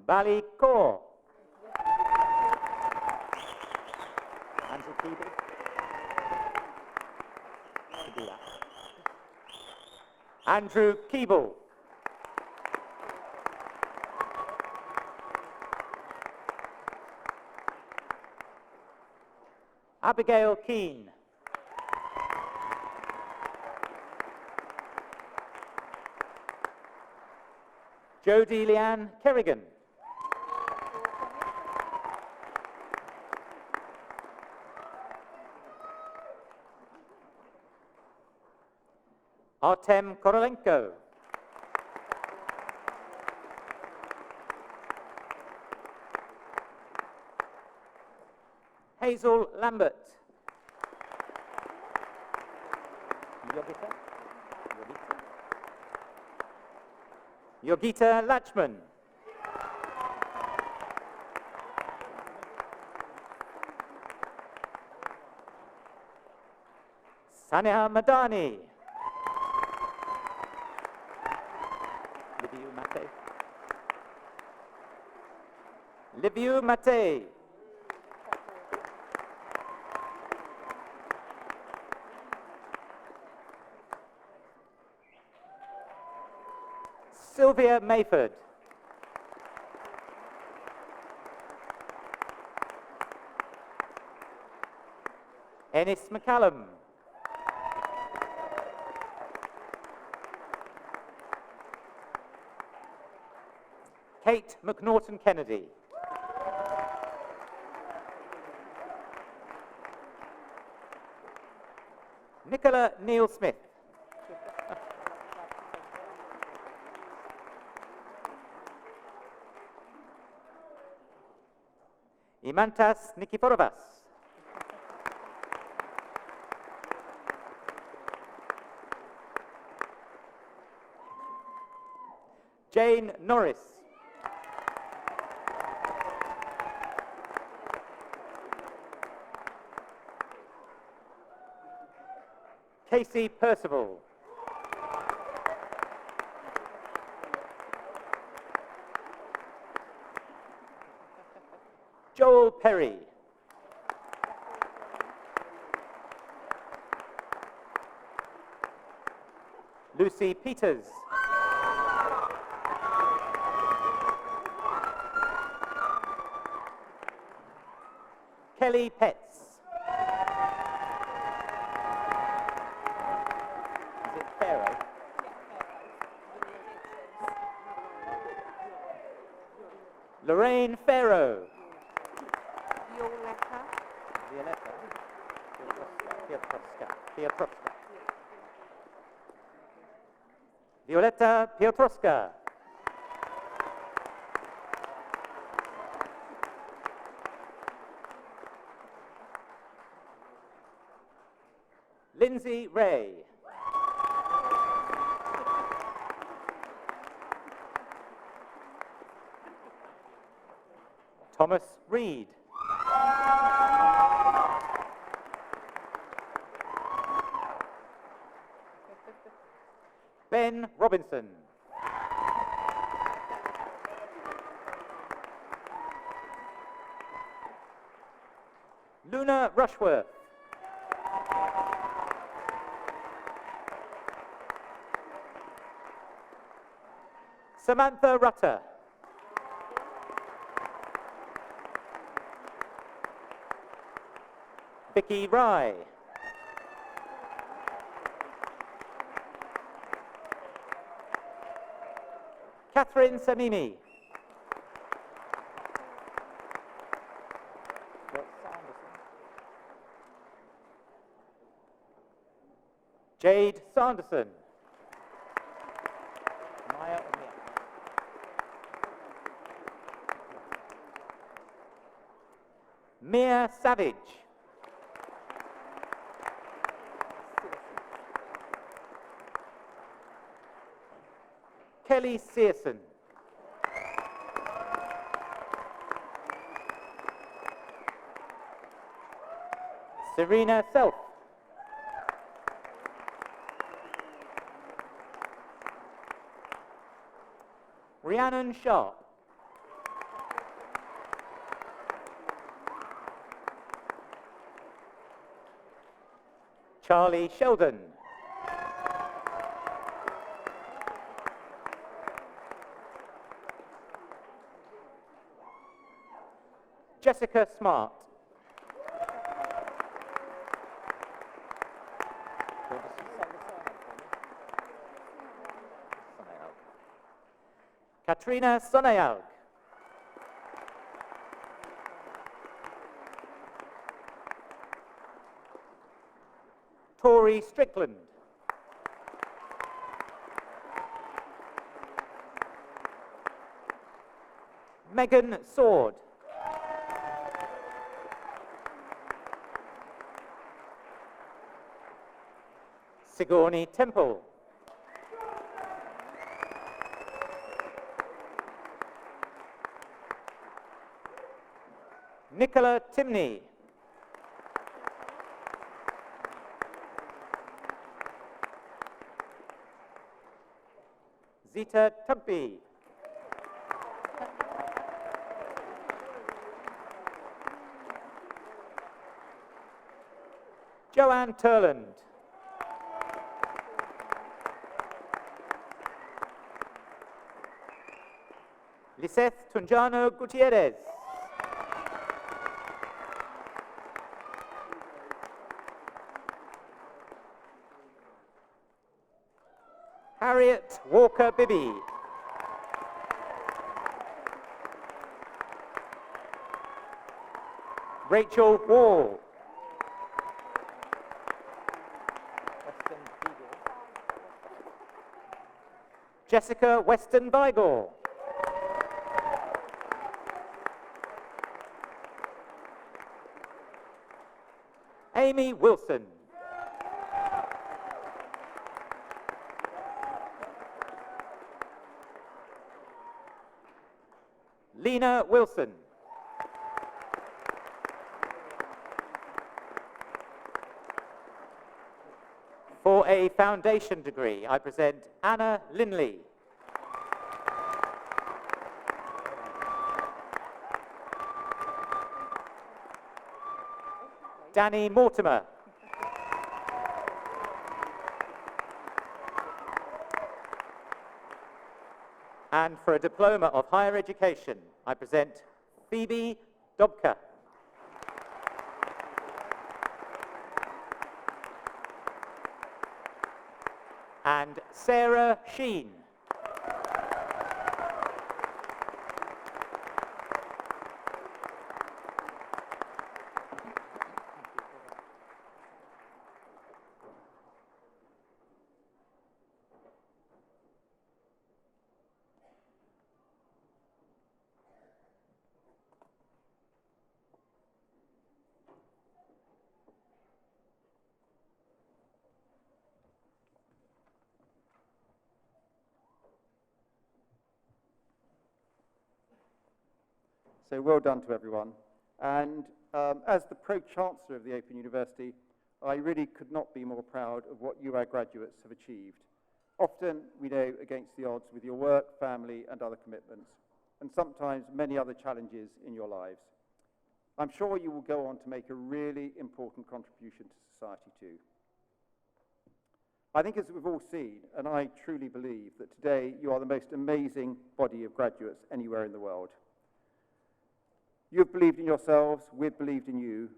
Speaker 15: Bali Kaur. Andrew Keeble. Andrew Keeble. Abigail Keane. Jodie Leanne Kerrigan. Artem Korolenko. Hazel Lambert. Yogita Lachman. Sania Madani. Liviu Mate. Sylvia Mayford. Ennis McCallum. Kate McNaughton Kennedy. Nicola Neil Smith. Imantas Nikiforovas. Jane Norris. Casey Percival. Joel Perry. Lucy Peters. Kelly Petts. Is it Pharaoh? Lorraine Farrow. Violetta Piotrowska. Lindsay Ray. Thomas Reed. Ben Robinson. Luna Rushworth. Samantha Rutter. Vicky Rye. Catherine Samimi. Jade Sanderson. Mia Savage. Kelly Searson. Serena Self. Rhiannon Sharp. Charlie Sheldon. Jessica Smart. Katrina Sonayalg. Tori Strickland. Megan Sword. Sigourney Temple. Nicola Timney. Zita Tugby. Joanne Turland. Liseth Tunjano Gutierrez. Harriet Walker Bibby. Rachel Wall. Jessica Weston Vigor. Amy Wilson. Lena Wilson. For a foundation degree, I present Anna Linley. Danny Mortimer. And for a Diploma of Higher Education, I present Phoebe Dobka. And Sarah Sheen.
Speaker 14: So well done to everyone. And as the Pro-Chancellor of the Open University, I really could not be more proud of what you, our graduates, have achieved. Often, we know, against the odds with your work, family, and other commitments, and sometimes many other challenges in your lives. I'm sure you will go on to make a really important contribution to society too. I think, as we've all seen, and I truly believe, that today you are the most amazing body of graduates anywhere in the world. You've believed in yourselves, we've believed in you,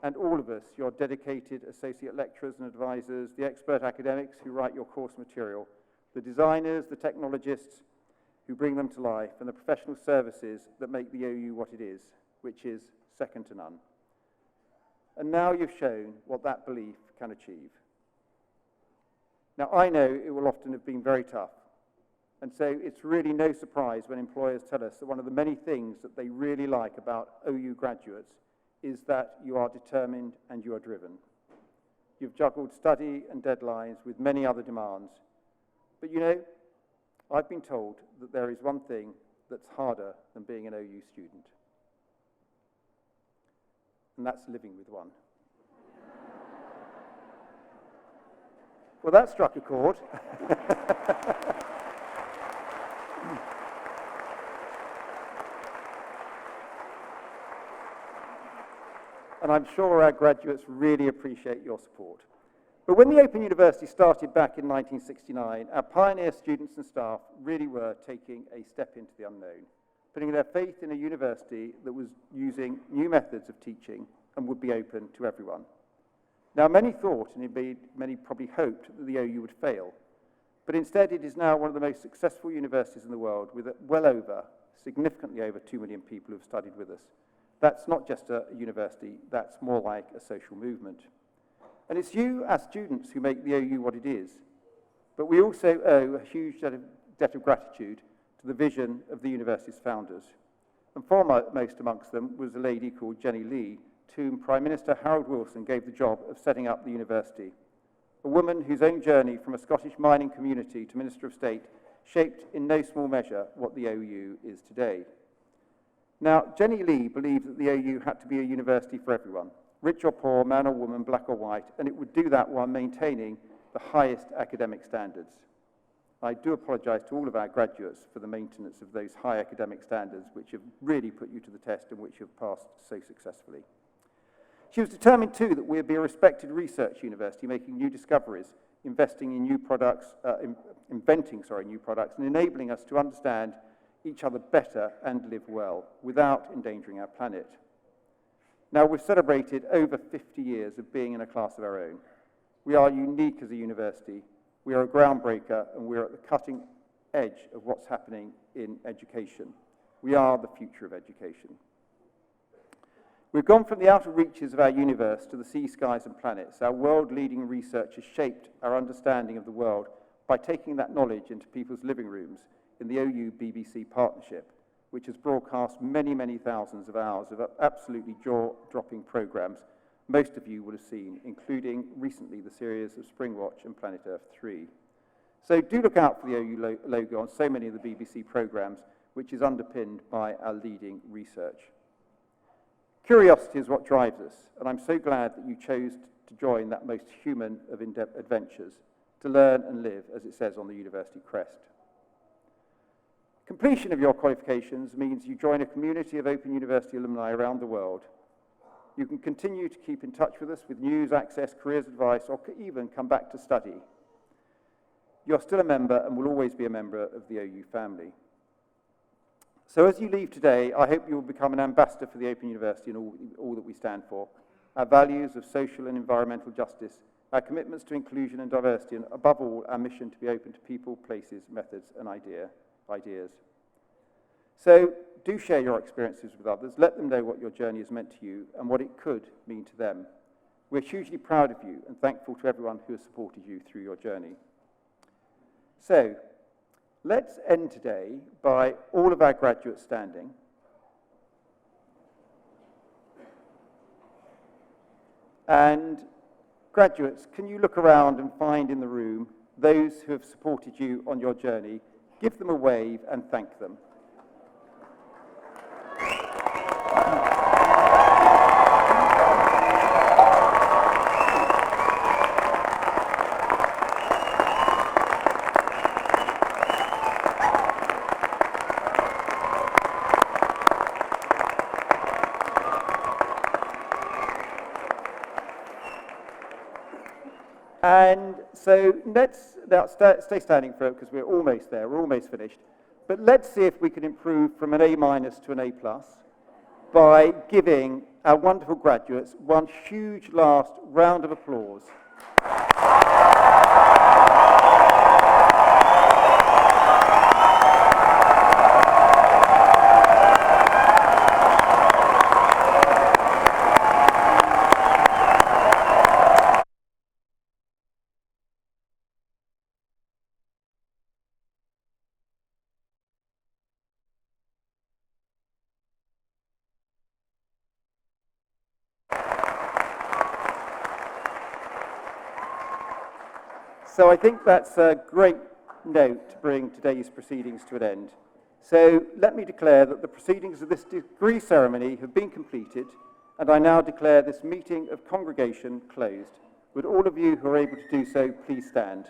Speaker 14: and all of us, your dedicated associate lecturers and advisors, the expert academics who write your course material, the designers, the technologists who bring them to life, and the professional services that make the OU what it is, which is second to none. And now you've shown what that belief can achieve. Now, I know it will often have been very tough, and so it's really no surprise when employers tell us that one of the many things that they really like about OU graduates is that you are determined and you are driven. You've juggled study and deadlines with many other demands. But you know, I've been told that there is one thing that's harder than being an OU student, and that's living with one. Well, that struck a chord. And I'm sure our graduates really appreciate your support. But when the Open University started back in 1969, our pioneer students and staff really were taking a step into the unknown, putting their faith in a university that was using new methods of teaching and would be open to everyone. Now, many thought, and indeed many probably hoped, that the OU would fail. but instead it is now one of the most successful universities in the world with significantly over 2 million people who have studied with us. That's not just a university, that's more like a social movement. And it's you as students who make the OU what it is. But we also owe a huge debt of gratitude to the vision of the university's founders. And foremost amongst them was a lady called Jenny Lee, to whom Prime Minister Harold Wilson gave the job of setting up the university. A woman whose own journey from a Scottish mining community to Minister of State shaped in no small measure what the OU is today. Now, Jenny Lee believed that the OU had to be a university for everyone, rich or poor, man or woman, black or white, and it would do that while maintaining the highest academic standards. I do apologise to all of our graduates for the maintenance of those high academic standards which have really put you to the test and which you have passed so successfully. She was determined too that we'd be a respected research university, making new discoveries, investing in new products, inventing new products, and enabling us to understand each other better and live well without endangering our planet. Now, we've celebrated over 50 years of being in a class of our own. We are unique as a university. We are a groundbreaker, and we're at the cutting edge of what's happening in education. We are the future of education. We've gone from the outer reaches of our universe to the sea, skies, and planets. Our world-leading research has shaped our understanding of the world by taking that knowledge into people's living rooms in the OU-BBC partnership, which has broadcast many, many thousands of hours of absolutely jaw-dropping programmes most of you would have seen, including recently the series of Springwatch and Planet Earth 3. So do look out for the OU logo on so many of the BBC programmes, which is underpinned by our leading research. Curiosity is what drives us, and I'm so glad that you chose to join that most human of adventures, to learn and live, as it says on the university crest. Completion of your qualifications means you join a community of Open University alumni around the world. You can continue to keep in touch with us with news, access, careers advice, or even come back to study. You're still a member and will always be a member of the OU family. So as you leave today, I hope you will become an ambassador for the Open University and all that we stand for. Our values of social and environmental justice, our commitments to inclusion and diversity, and above all, our mission to be open to people, places, methods, and ideas. So do share your experiences with others. Let them know what your journey has meant to you and what it could mean to them. We're hugely proud of you and thankful to everyone who has supported you through your journey. So let's end today by all of our graduates standing. And graduates, can you look around and find in the room those who have supported you on your journey? Give them a wave and thank them. And so let's now stay standing for it because we're almost there, we're almost finished. But let's see if we can improve from an A- to an A+ by giving our wonderful graduates one huge last round of applause. So I think that's a great note to bring today's proceedings to an end. So let me declare that the proceedings of this degree ceremony have been completed, and I now declare this meeting of congregation closed. Would all of you who are able to do so please stand?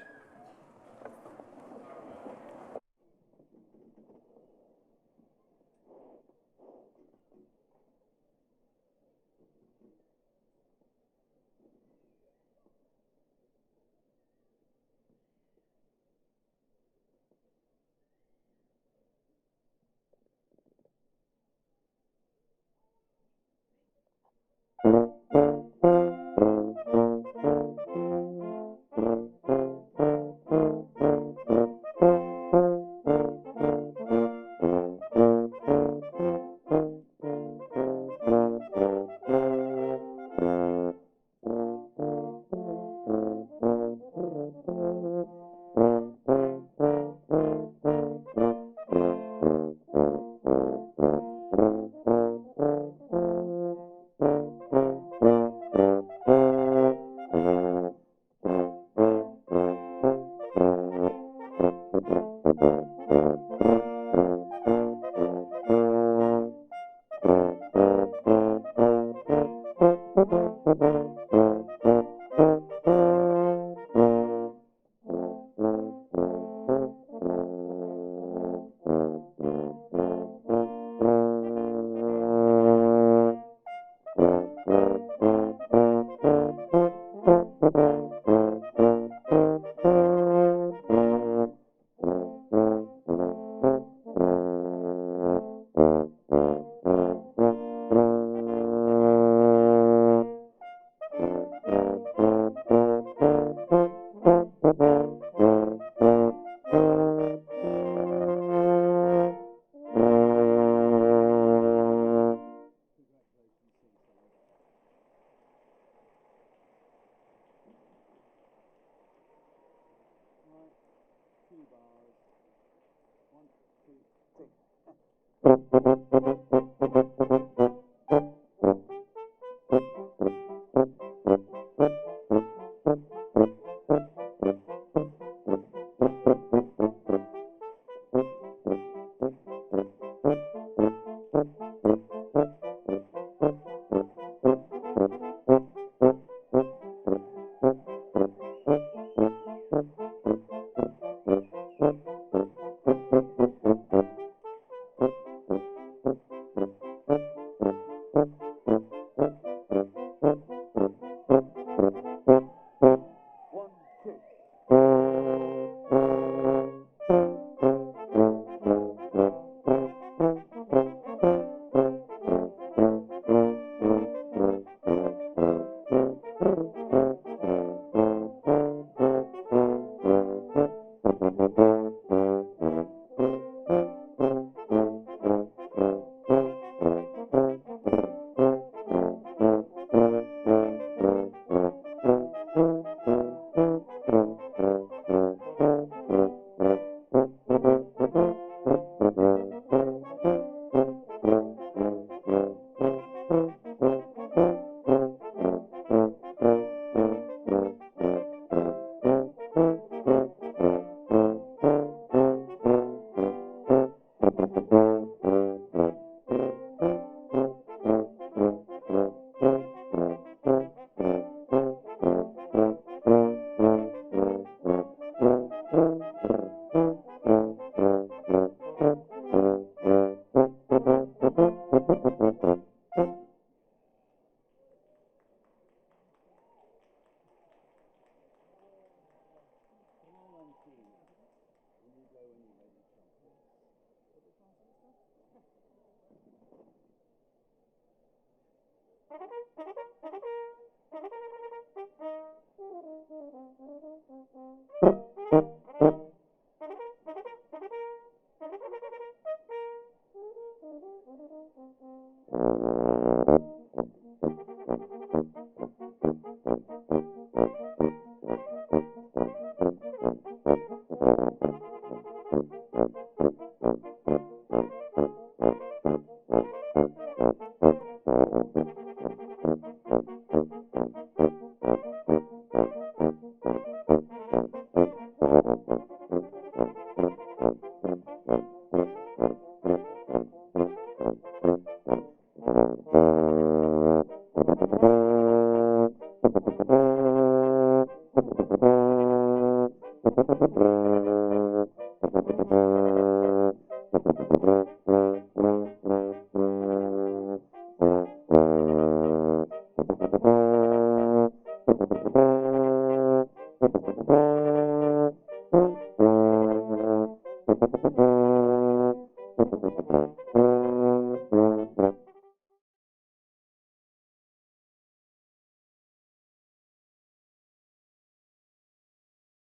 Speaker 17: Thank you.